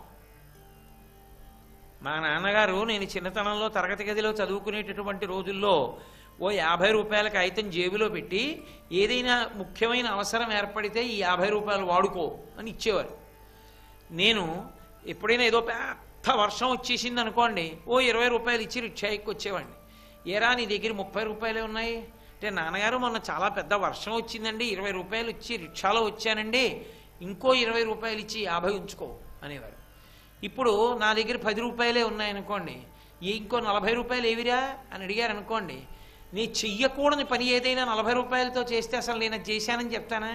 మా నాన్నగారు నేను చిన్నతనంలో తరగతి గదిలో చదువుకునేటటువంటి రోజుల్లో ఓ 50 రూపాయల కాగితం జేబులో పెట్టి ఏదైనా ముఖ్యమైన అవసరం ఏర్పడితే ఈ 50 రూపాయలు వాడుకో అని ఇచ్చేవారు. నేను ఎప్పుడైనా ఏదో పెద్ద వర్షం వచ్చేసింది అనుకోండి, ఓ 20 రూపాయలు ఇచ్చి రిక్షా ఎక్కి వచ్చేవాడిని. ఏరా నీ దగ్గర 30 రూపాయలే ఉన్నాయి అంటే, నాన్నగారు మొన్న చాలా పెద్ద వర్షం వచ్చిందండి, 20 రూపాయలు ఇచ్చి రిక్షాలో వచ్చానండి, ఇంకో 20 రూపాయలు ఇచ్చి 50 ఉంచుకో అనేవారు. ఇప్పుడు నా దగ్గర 10 రూపాయలే ఉన్నాయనుకోండి, ఇంకో 40 రూపాయలు ఏవిరా అని అడిగారు అనుకోండి, నేను చెయ్యకూడని పని ఏదైనా 40 రూపాయలతో చేస్తే అసలు నేను అది చేశానని చెప్తానా?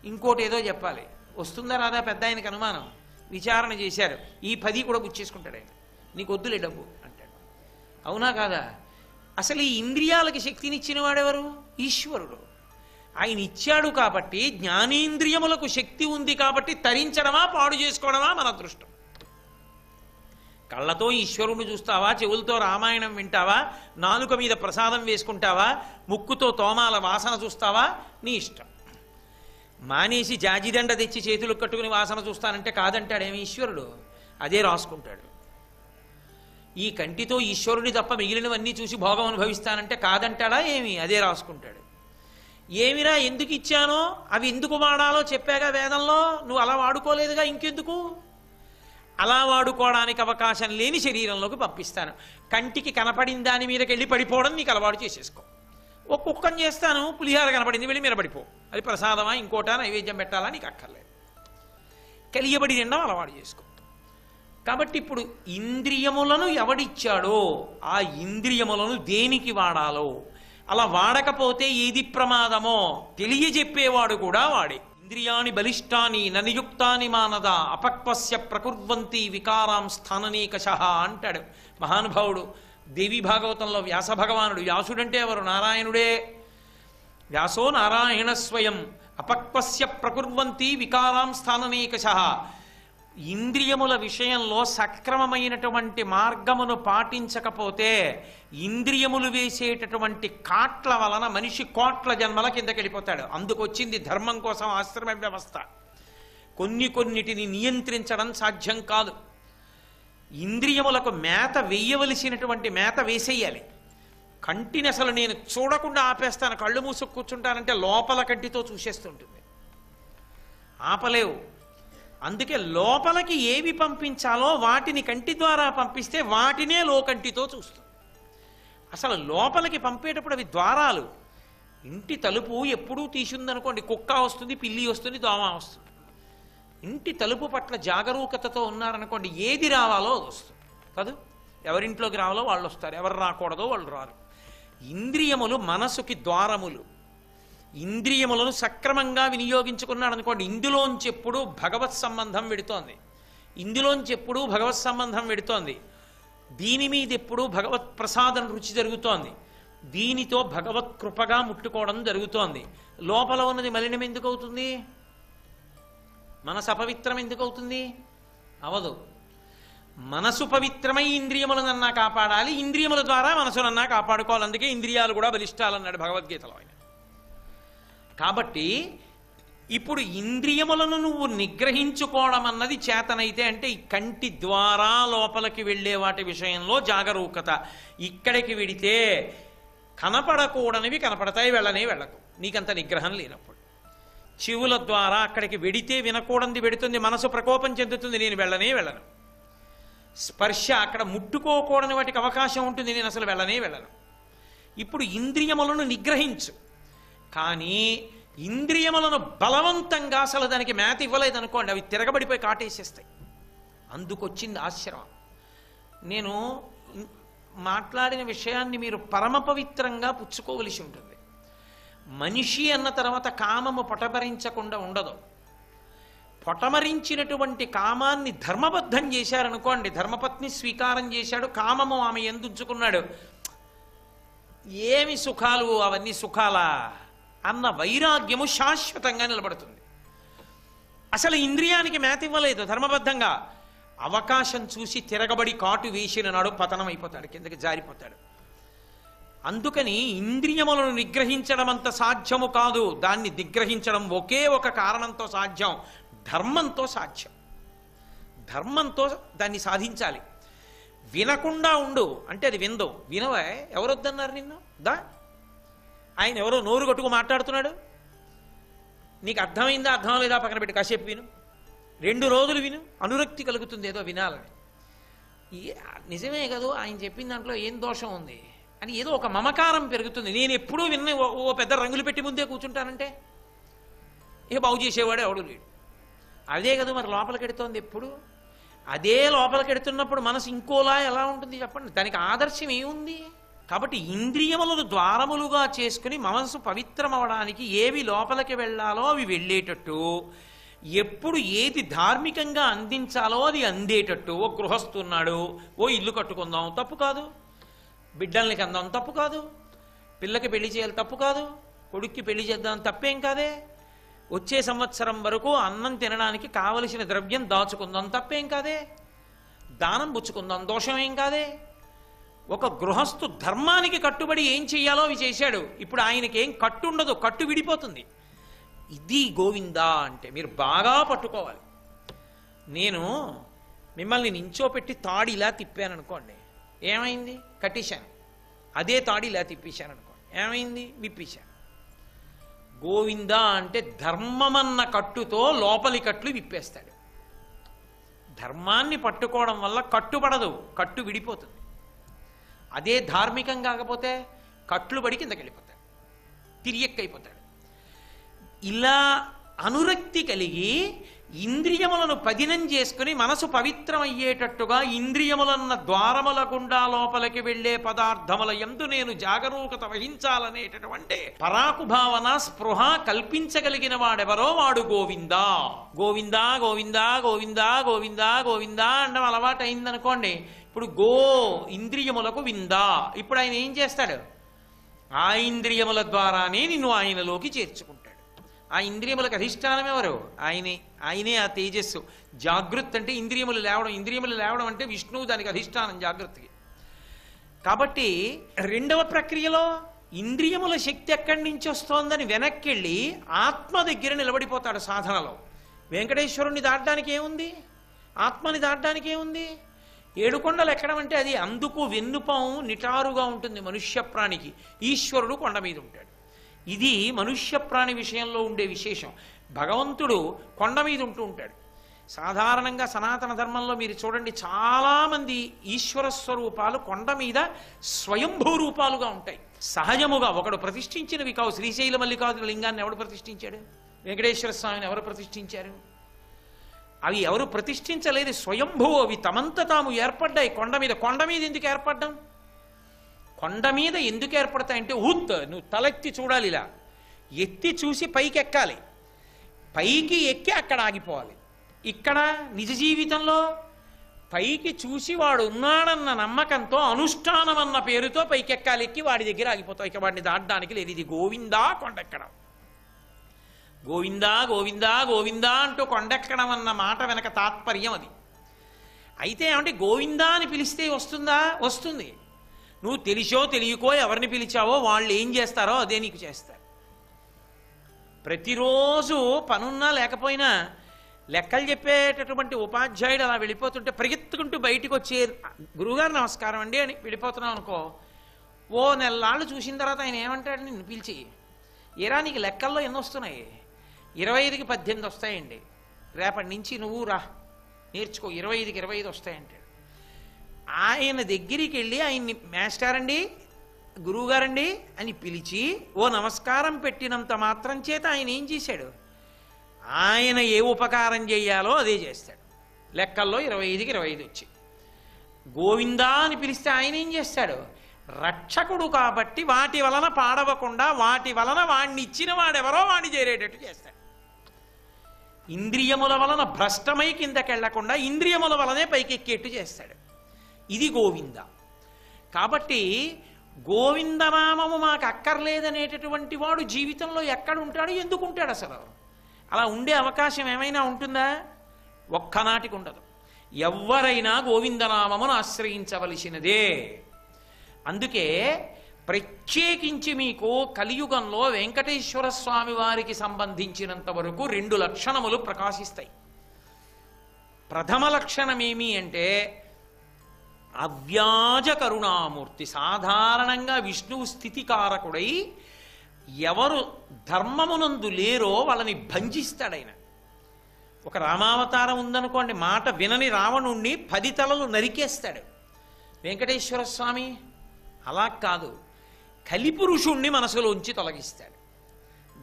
ఇంకోటి ఏదో చెప్పాలి. వస్తుందా రాదా పెద్ద ఆయనకి అనుమానం. విచారణ చేశారు, ఈ 10 కూడా గుచ్చేసుకుంటాడు ఆయన. నీకు వద్దులే డబ్బు అంటాడు. అవునా కాదా? అసలు ఈ ఇంద్రియాలకి శక్తినిచ్చిన వాడెవరు? ఈశ్వరుడు. ఆయన ఇచ్చాడు కాబట్టి, జ్ఞానేంద్రియములకు శక్తి ఉంది కాబట్టి తరించడమా పాడు చేసుకోవడమా మన అదృష్టం. కళ్ళతో ఈశ్వరుణ్ణి చూస్తావా, చెవులతో రామాయణం వింటావా, నాలుక మీద ప్రసాదం వేసుకుంటావా, ముక్కుతో తోమాల వాసన చూస్తావా, నీ ఇష్టం. మానేసి జాజిదండ తెచ్చి చేతులు కట్టుకుని వాసన చూస్తానంటే కాదంటాడేమి ఈశ్వరుడు. అదే రాసుకుంటాడు. ఈ కంటితో ఈశ్వరుని తప్ప మిగిలినవన్నీ చూసి భోగం అనుభవిస్తానంటే కాదంటాడా ఏమి? అదే రాసుకుంటాడు. ఏమిరా ఎందుకు ఇచ్చానో, అవి ఎందుకు వాడాలో చెప్పాగా వేదంలో. నువ్వు అలా వాడుకోలేదుగా, ఇంకెందుకు? అలా వాడుకోవడానికి అవకాశం లేని శరీరంలోకి పంపిస్తాను. కంటికి కనపడిన దాని మీదకి వెళ్ళి పడిపోవడం నీకు అలవాటు చేసేసుకో. ఒక కుక్కని చేస్తాను, పులిహార కనపడింది, వెళ్ళి మీద పడిపో. అది ప్రసాదమా ఇంకోటా నైవేద్యం పెట్టాలా నీకు అక్కర్లేదు. కలియబడి తినడం అలవాటు చేసుకో. కాబట్టి ఇప్పుడు ఇంద్రియములను ఎవడిచ్చాడో ఆ ఇంద్రియములను దేనికి వాడాలో, అలా వాడకపోతే ఏది ప్రమాదమో తెలియజెప్పేవాడు కూడా వాడే. ఇంద్రియాణి బలిష్టాని ననియుక్తాని మానద అపక్వస్య ప్రకుర్వంతి వికారాం స్థాననీకషః అంటాడు మహానుభావుడు. దేవి భాగవతంలో వ్యాస భగవానుడు. వ్యాసుడంటే ఎవరు? నారాయణుడే. వ్యాసో నారాయణ స్వయం అపక్వస్య ప్రకుర్వంతి వికారాం స్థాననీకషః. ఇంద్రియముల విషయంలో సక్రమమైనటువంటి మార్గమును పాటించకపోతే ఇంద్రియములు వేసేటటువంటి కాట్ల వలన మనిషి కోట్ల జన్మల కిందకి వెళ్ళిపోతాడు. అందుకొచ్చింది ధర్మం కోసం ఆశ్రమ వ్యవస్థ. కొన్నిటిని నియంత్రించడం సాధ్యం కాదు. ఇంద్రియములకు మేత వేయవలసినటువంటి మేత వేసేయాలి. కంటిని అసలు నేను చూడకుండా ఆపేస్తాను, కళ్ళు మూసుకు కూర్చుంటానంటే లోపల కంటితో చూసేస్తుంటుంది, ఆపలేవు. అందుకే లోపలికి ఏవి పంపించాలో వాటిని కంటి ద్వారా పంపిస్తే వాటినే లోకంటితో చూస్తుంది. అసలు లోపలికి పంపేటప్పుడు అవి ద్వారాలు. ఇంటి తలుపు ఎప్పుడూ తీసుందనుకోండి, కుక్క వస్తుంది, పిల్లి వస్తుంది, దోమ వస్తుంది. ఇంటి తలుపు పట్ల జాగరూకతతో ఉన్నారనుకోండి, ఏది రావాలో అది వస్తుంది కాదు. ఎవరింట్లోకి రావాలో వాళ్ళు వస్తారు, ఎవరు రాకూడదో వాళ్ళు రారు. ఇంద్రియములు మనసుకి ద్వారములు. ఇంద్రియములను సక్రమంగా వినియోగించుకున్నాడు అనుకోండి, ఇందులోంచి ఎప్పుడు భగవత్ సంబంధం వెడుతోంది, ఇందులోంచి ఎప్పుడు భగవత్ సంబంధం వెడుతోంది. దీని మీద ఎప్పుడు భగవత్ ప్రసాదం రుచి జరుగుతోంది, దీనితో భగవత్ కృపగా ముట్టుకోవడం జరుగుతోంది. లోపల ఉన్నది మలినం ఎందుకు అవుతుంది? మనసు అపవిత్రం ఎందుకు అవుతుంది? అవదు. మనసు పవిత్రమై ఇంద్రియములనన్నా కాపాడాలి, ఇంద్రియముల ద్వారా మనసునన్నా కాపాడుకోవాలి. అందుకే ఇంద్రియాలు కూడా బలిష్టాలన్నాడు భగవద్గీతలో ఆయన. కాబట్టి ఇప్పుడు ఇంద్రియములను నువ్వు నిగ్రహించుకోవడం అన్నది చేతనైతే, అంటే ఈ కంటి ద్వారా లోపలికి వెళ్ళే వాటి విషయంలో జాగరూకత. ఇక్కడికి వెడితే కనపడకూడనివి కనపడతాయి, వెళ్ళనే వెళ్ళకు, నీకంత నిగ్రహం లేనప్పుడు. చెవుల ద్వారా అక్కడికి వెడితే వినకూడనిది వెడుతుంది, మనసు ప్రకోపం చెందుతుంది, నేను వెళ్ళనే వెళ్ళను. స్పర్శ, అక్కడ ముట్టుకోకూడని వాటికి అవకాశం ఉంటుంది, నేను అసలు వెళ్ళనే వెళ్ళను. ఇప్పుడు ఇంద్రియములను నిగ్రహించు. కానీ ఇంద్రియములను బలవంతంగా అసలు దానికి మేత ఇవ్వలేదనుకోండి, అవి తిరగబడిపోయి కాటేసేస్తాయి. అందుకొచ్చింది ఆశ్రమం. నేను మాట్లాడిన విషయాన్ని మీరు పరమ పవిత్రంగా పుచ్చుకోవలసి ఉంటుంది. మనిషి అన్న తర్వాత కామము పొటమరించకుండా ఉండదు. పొటమరించినటువంటి కామాన్ని ధర్మబద్ధం చేశారనుకోండి, ధర్మపత్ని స్వీకారం చేశాడు, కామము ఆమె ఎందుకున్నాడు, ఏమి సుఖాలు అవన్నీ సుఖాలా అన్న వైరాగ్యము శాశ్వతంగా నిలబడుతుంది. అసలు ఇంద్రియానికి మేత ఇవ్వలేదు ధర్మబద్ధంగా, అవకాశం చూసి తిరగబడి కాటు వేసిన నాడు పతనం అయిపోతాడు, కిందకి జారిపోతాడు. అందుకని ఇంద్రియములను నిగ్రహించడం అంత సాధ్యము కాదు. దాన్ని నిగ్రహించడం ఒకే ఒక కారణంతో సాధ్యం, ధర్మంతో సాధ్యం. ధర్మంతో దాన్ని సాధించాలి. వినకుండా ఉండు అంటే అది విందు. వినవే, ఎవరొద్దన్నారు నిన్ను? దా, ఆయన ఎవరో నోరు కట్టుకు మాట్లాడుతున్నాడు, నీకు అర్థమైందా అర్థం లేదా పక్కన పెట్టి కాసేపు విను, 2 రోజులు విను, అనురక్తి కలుగుతుంది ఏదో వినాలని. నిజమే కదా ఆయన చెప్పిన దాంట్లో ఏం దోషం ఉంది అని ఏదో ఒక మమకారం పెరుగుతుంది. నేను ఎప్పుడూ విన్న ఓ పెద్ద రంగులు పెట్టి ముందే కూర్చుంటానంటే ఇక బాగు చేసేవాడు ఎవడు లేడు. అదే కదా మరి లోపలికెడుతోంది ఎప్పుడు. అదే లోపలికెడుతున్నప్పుడు మనసు ఇంకోలా ఎలా ఉంటుంది చెప్పండి? దానికి ఆదర్శం ఏముంది? కాబట్టి ఇంద్రియములను ద్వారములుగా చేసుకుని మనసు పవిత్రమవడానికి ఏవి లోపలికి వెళ్ళాలో అవి వెళ్ళేటట్టు, ఎప్పుడు ఏది ధార్మికంగా అందించాలో అది అందేటట్టు. ఓ గృహస్థున్నాడు, ఓ ఇల్లు కట్టుకుందాం తప్పు కాదు, బిడ్డల్ని కందాం తప్పు కాదు, పిల్లకి పెళ్లి చేయాలి తప్పు కాదు, కొడుక్కి పెళ్లి చేద్దాం తప్పేం కాదే, వచ్చే సంవత్సరం వరకు అన్నం తినడానికి కావలసిన ద్రవ్యం దాచుకుందాం తప్పేం కాదే, దానం పుచ్చుకుందాం దోషమేం కాదే. ఒక గృహస్థు ధర్మానికి కట్టుబడి ఏం చెయ్యాలో అవి చేశాడు. ఇప్పుడు ఆయనకి ఏం కట్టు ఉండదు, కట్టు విడిపోతుంది. ఇది గోవిందా అంటే మీరు బాగా పట్టుకోవాలి. నేను మిమ్మల్ని నించోపెట్టి తాడు ఇలా తిప్పాను అనుకోండి, ఏమైంది? కట్టేశాను. అదే తాడు ఇలా తిప్పేశాను అనుకోండి, ఏమైంది? విప్పేశాను. గోవిందా అంటే ధర్మమన్న కట్టుతో లోపలి కట్లు విప్పేస్తాడు. ధర్మాన్ని పట్టుకోవడం వల్ల కట్టుబడదు, కట్టు విడిపోతుంది. అదే ధార్మికం కాకపోతే కట్లు పడి కిందకి వెళ్ళిపోతాడు, తిరియక్కైపోతాడు. ఇలా అనురక్తి కలిగి ఇంద్రియములను పదినం చేసుకుని మనసు పవిత్రమయ్యేటట్టుగా ఇంద్రియములన్న ద్వారముల గుండా లోపలికి వెళ్లే పదార్థముల యందు నేను జాగరూకత వహించాలనేటటువంటి పరాకు భావన స్పృహ కల్పించగలిగిన వాడెవరో వాడు గోవిందా. గోవిందా గోవిందా గోవిందా గోవిందా గోవిందా అనడం అలవాటు అయిందనుకోండి, ఇప్పుడు ఇంద్రియములకు విందా. ఇప్పుడు ఆయన ఏం చేస్తాడు? ఆ ఇంద్రియముల ద్వారానే నిన్ను ఆయనలోకి చేర్చుకుంటాడు. ఆ ఇంద్రియములకు అధిష్టానం ఎవరు? ఆయనే ఆ తేజస్సు. జాగృత్ అంటే ఇంద్రియములు లేవడం, ఇంద్రియములు లేవడం అంటే విష్ణువు దానికి అధిష్టానం జాగృతికి. కాబట్టి రెండవ ప్రక్రియలో ఇంద్రియముల శక్తి ఎక్కడి నుంచి వస్తోందని వెనక్కి వెళ్ళి ఆత్మ దగ్గర నిలబడిపోతాడు సాధనలో. వెంకటేశ్వరుణ్ణి దాటడానికి ఏముంది? ఆత్మని దాటడానికి ఏముంది? ఏడుకొండలు ఎక్కడం అంటే అది అందుకు వెన్నుపం నిటారుగా ఉంటుంది మనుష్య ప్రాణికి. ఈశ్వరుడు కొండ మీద ఉంటాడు. ఇది మనుష్య ప్రాణి విషయంలో ఉండే విశేషం. భగవంతుడు కొండ మీద ఉంటూ ఉంటాడు. సాధారణంగా సనాతన ధర్మంలో మీరు చూడండి, చాలామంది ఈశ్వర స్వరూపాలు కొండ మీద స్వయంభూ రూపాలుగా ఉంటాయి. సహజముగా ఒకడు ప్రతిష్ఠించినవి కావు. శ్రీశైల మల్లికార్జున లింగాన్ని ఎవడు ప్రతిష్ఠించాడు? వెంకటేశ్వర స్వామిని ఎవరు ప్రతిష్ఠించారు? అవి ఎవరు ప్రతిష్ఠించలేదు, స్వయంభూ. అవి తమంత తాము ఏర్పడ్డాయి కొండ మీద. కొండ మీద ఎందుకు ఏర్పడ్డం? కొండ మీద ఎందుకు ఏర్పడతాయంటే నువ్వు తలెత్తి చూడాలి, ఇలా ఎత్తి చూసి పైకి ఎక్కాలి, పైకి ఎక్కి అక్కడ ఆగిపోవాలి. ఇక్కడ నిజ జీవితంలో పైకి చూసి వాడు ఉన్నాడన్న నమ్మకంతో అనుష్ఠానం అన్న పేరుతో పైకెక్కాలి, ఎక్కి వాడి దగ్గర ఆగిపోతావు. ఇక వాడిని దాటడానికి లేదు. ఇది గోవిందా కొండెక్కడం. గోవిందా గోవిందా గోవిందా అంటూ కొండెక్కడం అన్న మాట వెనక తాత్పర్యం అది. అయితే ఏమంటే గోవిందా అని పిలిస్తే వస్తుందా? వస్తుంది. నువ్వు తెలిసో తెలియకో ఎవరిని పిలిచావో వాళ్ళు ఏం చేస్తారో అదే నీకు చేస్తారు. ప్రతిరోజు పనున్నా లేకపోయినా లెక్కలు చెప్పేటటువంటి ఉపాధ్యాయుడు అలా వెళ్ళిపోతుంటే పరిగెత్తుకుంటూ బయటికి వచ్చే గురువుగారు నమస్కారం అండి అని వెళ్ళిపోతున్నావు అనుకో, ఓ నెలలాళ్ళు చూసిన తర్వాత ఆయన ఏమంటాడు? నిన్ను పిలిచి, ఏరా నీకు లెక్కల్లో ఎన్ని వస్తున్నాయి? 25కి 18 వస్తాయండి, రేపటి నుంచి నువ్వు రా నేర్చుకో, 25కి 25 వస్తాయంటాడు. ఆయన దగ్గరికి వెళ్ళి ఆయన్ని మాస్టర్ అండి, గురువుగారండి అని పిలిచి ఓ నమస్కారం పెట్టినంత మాత్రం చేత ఆయన ఏం చేశాడు? ఆయన ఏ ఉపకారం చేయాలో అదే చేస్తాడు. లెక్కల్లో 25కి 25 వచ్చి గోవిందా అని పిలిస్తే ఆయన ఏం చేస్తాడు? రక్షకుడు కాబట్టి వాటి వలన పాడవకుండా వాటి వలన వాడిని ఇచ్చిన వాడెవరో వాడిని చేరేటట్టు చేస్తాడు. ఇంద్రియముల వలన భ్రష్టమై కిందకెళ్లకుండా ఇంద్రియముల వలనే పైకెక్కేట్టు చేస్తాడు. ఇది గోవింద. కాబట్టి గోవిందనామము మాకు అక్కర్లేదనేటటువంటి వాడు జీవితంలో ఎక్కడుంటాడు, ఎందుకు ఉంటాడు? అసలు అలా ఉండే అవకాశం ఏమైనా ఉంటుందా? ఒక్కనాటికి ఉండదు. ఎవరైనా గోవిందనామమును ఆశ్రయించవలసినదే. అందుకే ప్రత్యేకించి మీకు కలియుగంలో వెంకటేశ్వర స్వామి వారికి సంబంధించినంత వరకు 2 లక్షణములు ప్రకాశిస్తాయి. ప్రథమ లక్షణం ఏమి అంటే అవ్యాజ కరుణామూర్తి. సాధారణంగా విష్ణువు స్థితికారకుడై ఎవరు ధర్మమునందు లేరో వాళ్ళని భంజిస్తాడైన. ఒక రామావతారం ఉందనుకోండి, మాట వినని రావణుణ్ణి 10 తలలు నరికేస్తాడు. వెంకటేశ్వర స్వామి అలా కాదు, కలిపురుషుణ్ణి మనసులోంచి తొలగిస్తాడు,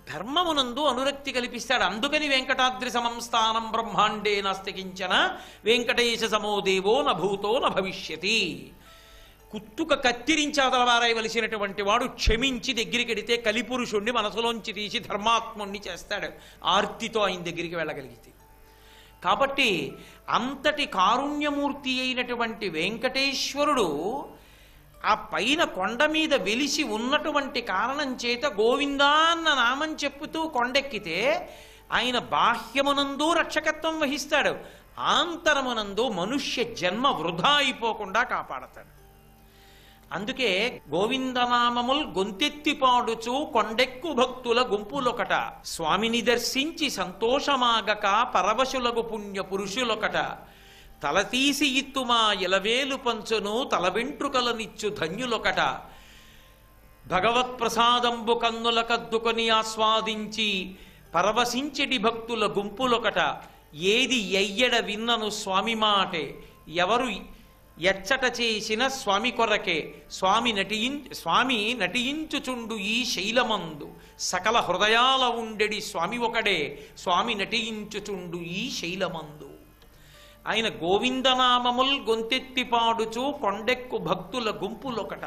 ధర్మమునందు అనురక్తి కల్పిస్తాడు. అందుకని వెంకటాద్రి సమం స్థానం బ్రహ్మాండే నాస్తి కించన వెంకటేశ సమో దేవో నభూతో న భవిష్యతి. కుత్తుక కత్తిరించి అదలవారాయవలసినటువంటి వాడు క్షమించి దగ్గరికి వెడితే కలిపురుషుణ్ణి మనసులోంచి తీసి ధర్మాత్ముణ్ణి చేస్తాడు ఆర్తితో ఆయన దగ్గరికి వెళ్ళగలిగితే. కాబట్టి అంతటి కారుణ్యమూర్తి అయినటువంటి వెంకటేశ్వరుడు ఆ పైన కొండ మీద వెలిసి ఉన్నటువంటి కారణం చేత గోవిందా అన్న నామం చెప్పుతూ కొండెక్కితే ఆయన బాహ్యమునందు రక్షకత్వం వహిస్తాడు, ఆంతరమునందు మనుష్య జన్మ వృధా అయిపోకుండా కాపాడతాడు. అందుకే గోవిందనామముల్ గొంతెత్తి పాడుచు కొండెక్కు భక్తుల గుంపులొకట, స్వామిని దర్శించి సంతోషమాగక పరవశులగు పుణ్య పురుషులొకట, తలతీసి ఇత్తుమా ఇలవేలు పంచును తల వెంట్రుకలనిచ్చు ధన్యులొకట, భగవత్ప్రసాదంబు కన్నుల కద్దుకొని ఆస్వాదించి పరవశించెడి భక్తుల గుంపులొకట, ఏది ఎయ్యడ విన్నను స్వామి మాటే, ఎవరు ఎచ్చట చేసిన స్వామి కొరకే, స్వామి నటించుచుండు ఈ శైలమందు, సకల హృదయాల ఉండెడి స్వామి ఒకడే, స్వామి నటించుచుండు ఈ శైలమందు. ఆయన గోవిందనామముల్ గొంతెత్తి పాడుచు కొండెక్కు భక్తుల గుంపులొకట.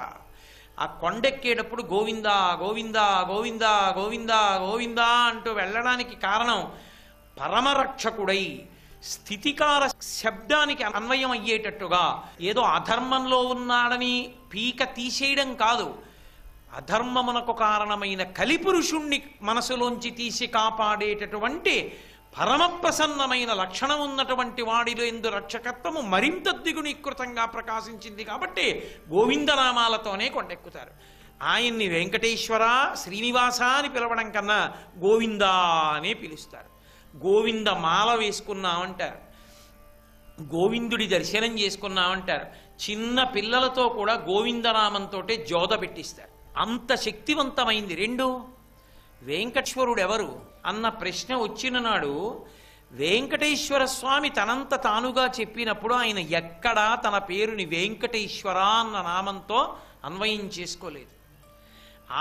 ఆ కొండెక్కేటప్పుడు గోవిందా గోవిందా గోవిందా గోవిందా గోవిందా అంటూ వెళ్ళడానికి కారణం పరమరక్షకుడై స్థితికార శబ్దానికి అన్వయం అయ్యేటట్టుగా ఏదో అధర్మంలో ఉన్నాడని పీక తీసేయడం కాదు, అధర్మమునకు కారణమైన కలిపురుషుణ్ణి మనసులోంచి తీసి కాపాడేటటువంటి పరమప్రసన్నమైన లక్షణం ఉన్నటువంటి వాడిలో ఎందు రక్షకత్వము మరింత ద్విగుణీకృతంగా ప్రకాశించింది. కాబట్టి గోవిందనామాలతోనే కొండెక్కుతారు. ఆయన్ని వెంకటేశ్వర శ్రీనివాస అని పిలవడం కన్నా గోవిందా అనే పిలుస్తారు. గోవింద మాల వేసుకున్నామంటారు, గోవిందుడి దర్శనం చేసుకున్నామంటారు. చిన్న పిల్లలతో కూడా గోవిందనామంతో జోద పెట్టిస్తారు. అంత శక్తివంతమైంది. రెండు, వెంకటేశ్వరుడు ఎవరు అన్న ప్రశ్న వచ్చిన నాడు వెంకటేశ్వర స్వామి తనంత తానుగా చెప్పినప్పుడు ఆయన ఎక్కడా తన పేరుని వెంకటేశ్వర అన్న నామంతో అన్వయం చేసుకోలేదు.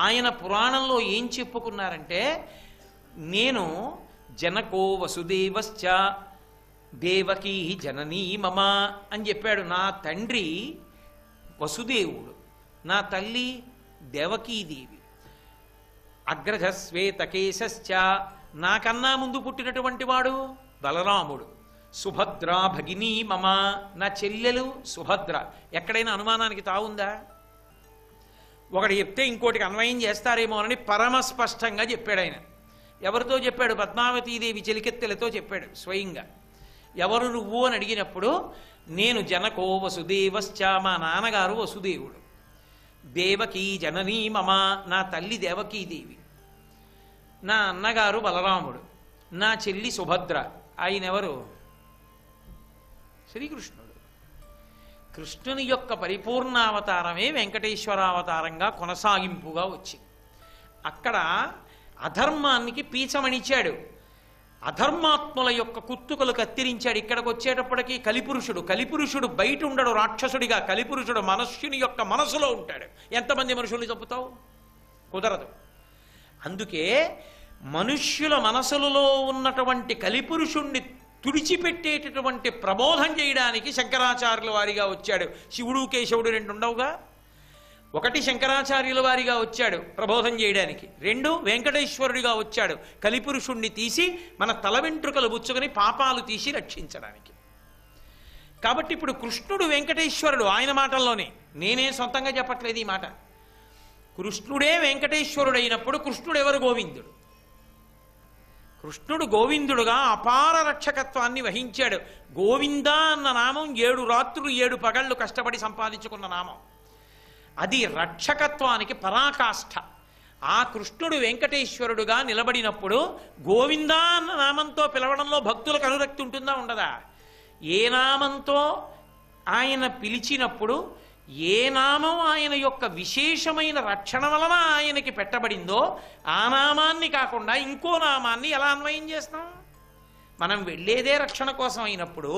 ఆయన పురాణంలో ఏం చెప్పుకున్నారంటే, నేను జనకో వసుదేవశ్చ దేవకీ జననీ మమ అని చెప్పాడు. నా తండ్రి వసుదేవుడు, నా తల్లి దేవకీదేవి. అగ్రజ శ్వేతకేశశ్చ, నాకన్నా ముందు పుట్టినటువంటి వాడు బలరాముడు. సుభద్ర భగినీ మమ, నా చెల్లెలు సుభద్ర. ఎక్కడైనా అనుమానానికి తావుందా? ఒకటి చెప్తే ఇంకోటికి అన్వయం చేస్తారేమో అని పరమస్పష్టంగా చెప్పాడు ఆయన. ఎవరితో చెప్పాడు? పద్మావతీదేవి చెలికెత్తెలతో చెప్పాడు స్వయంగా. ఎవరు నువ్వు అని అడిగినప్పుడు, నేను జనకో వసుదేవశ్చ, మా నాన్నగారు వసుదేవుడు. దేవకీ జననీ మమ, నా తల్లి దేవకీదేవి. నా అన్నగారు బలరాముడు. నా చెల్లి సుభద్ర. ఆయన ఎవరు? శ్రీకృష్ణుడు. కృష్ణుని యొక్క పరిపూర్ణావతారమే వెంకటేశ్వరావతారంగా కొనసాగింపుగా వచ్చింది. అక్కడ అధర్మానికి పీచమణిచ్చాడు, అధర్మాత్ముల యొక్క కుత్తుకలు కత్తిరించాడు. ఇక్కడికి వచ్చేటప్పటికీ కలిపురుషుడు బయట ఉండడు రాక్షసుడిగా, కలిపురుషుడు మనుష్యుని యొక్క మనసులో ఉంటాడు. ఎంతమంది మనుషుల్ని చంపుతావు? కుదరదు. అందుకే మనుష్యుల మనసులలో ఉన్నటువంటి కలిపురుషుణ్ణి తుడిచిపెట్టేటటువంటి ప్రబోధం చేయడానికి శంకరాచార్యుల వారిగా వచ్చాడు. శివుడు కేశవుడు రెండు ఉండవుగా. ఒకటి శంకరాచార్యుల వారిగా వచ్చాడు ప్రబోధం చేయడానికి, రెండు వెంకటేశ్వరుడిగా వచ్చాడు కలిపురుషుణ్ణి తీసి మన తల వెంట్రుకలు బుచ్చుకొని పాపాలు తీసి రక్షించడానికి. కాబట్టి ఇప్పుడు కృష్ణుడు వెంకటేశ్వరుడు ఆయన మాటల్లోనే, నేనే సొంతంగా చెప్పట్లేదు ఈ మాట. కృష్ణుడే వెంకటేశ్వరుడు అయినప్పుడు కృష్ణుడు ఎవరు? గోవిందుడు. కృష్ణుడు గోవిందుడుగా అపార రక్షకత్వాన్ని వహించాడు. గోవింద అన్న నామం 7 రాత్రులు 7 పగళ్ళు కష్టపడి సంపాదించుకున్న నామం. అది రక్షకత్వానికి పరాకాష్ఠ. ఆ కృష్ణుడు వెంకటేశ్వరుడుగా నిలబడినప్పుడు గోవింద అన్న నామంతో పిలవడంలో భక్తులకు అనురక్తి ఉంటుందా ఉండదా? ఏ నామంతో ఆయన పిలిచినప్పుడు, ఏ నామం ఆయన యొక్క విశేషమైన రక్షణ వలన ఆయనకి పెట్టబడిందో ఆ నామాన్ని కాకుండా ఇంకో నామాన్ని ఎలా అన్వయం చేస్తాం? మనం వెళ్ళేదే రక్షణ కోసం అయినప్పుడు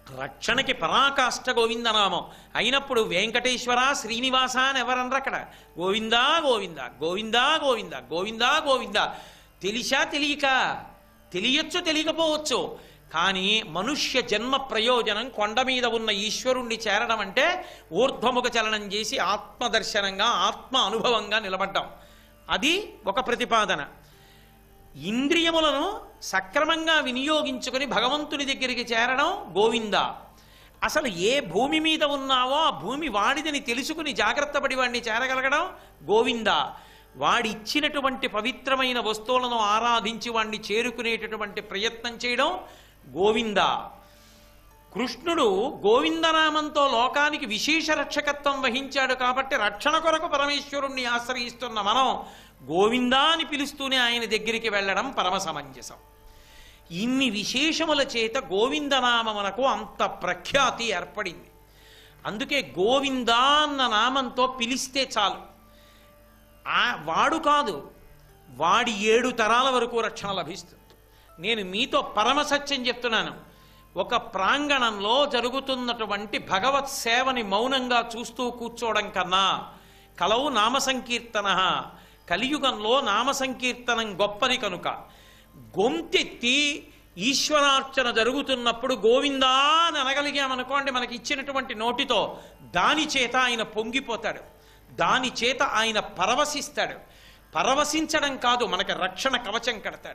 రక్షణకి పరాకాష్ఠ గోవిందనామం అయినప్పుడు వెంకటేశ్వర శ్రీనివాస అని ఎవరన్నారు అక్కడ? గోవిందా గోవిందా గోవిందా గోవిందా గోవిందా గోవిందా. తెలిసా తెలియక, తెలియచ్చు తెలియకపోవచ్చు, కానీ మనుష్య జన్మ ప్రయోజనం కొండ మీద ఉన్న ఈశ్వరుణ్ణి చేరడం అంటే ఊర్ధ్వముఖ చలనం చేసి ఆత్మదర్శనంగా ఆత్మ అనుభవంగా నిలబడ్డాం. అది ఒక ప్రతిపాదన. ఇంద్రియములను సక్రమంగా వినియోగించుకొని భగవంతుని దగ్గరికి చేరడం గోవింద. అసలు ఏ భూమి మీద ఉన్నావో ఆ భూమి వాడిదని తెలుసుకుని జాగ్రత్త పడి వాడిని చేరగలగడం గోవింద. వాడిచ్చినటువంటి పవిత్రమైన వస్తువులను ఆరాధించి వాడిని చేరుకునేటటువంటి ప్రయత్నం చేయడం గోవింద. కృష్ణుడు గోవిందనామంతో లోకానికి విశేష రక్షకత్వం వహించాడు కాబట్టి రక్షణ కొరకు పరమేశ్వరుణ్ణి ఆశ్రయిస్తున్న మనం గోవిందా అని పిలుస్తూనే ఆయన దగ్గరికి వెళ్ళడం పరమ సమంజసం. ఇన్ని విశేషముల చేత గోవిందనామమునకు అంత ప్రఖ్యాతి ఏర్పడింది. అందుకే గోవిందా అన్న నామంతో పిలిస్తే చాలు, వాడు కాదు వాడి 7 తరాల వరకు రక్షణ లభిస్తుంది. నేను మీతో పరమ సత్యం చెప్తున్నాను. ఒక ప్రాంగణంలో జరుగుతున్నటువంటి భగవత్ సేవని మౌనంగా చూస్తూ కూర్చోవడం కన్నా కలవు నామ సంకీర్తన, కలియుగంలో నామ సంకీర్తనం గొప్పది కనుక గొంతెత్తి ఈశ్వరార్చన జరుగుతున్నప్పుడు గోవిందా అని అనగలిగామనుకోండి, మనకి ఇచ్చినటువంటి నోటితో దాని చేత ఆయన పొంగిపోతాడు, దాని చేత ఆయన పరవశిస్తాడు. పరవశించడం కాదు, మనకి రక్షణ కవచం కడతాడు.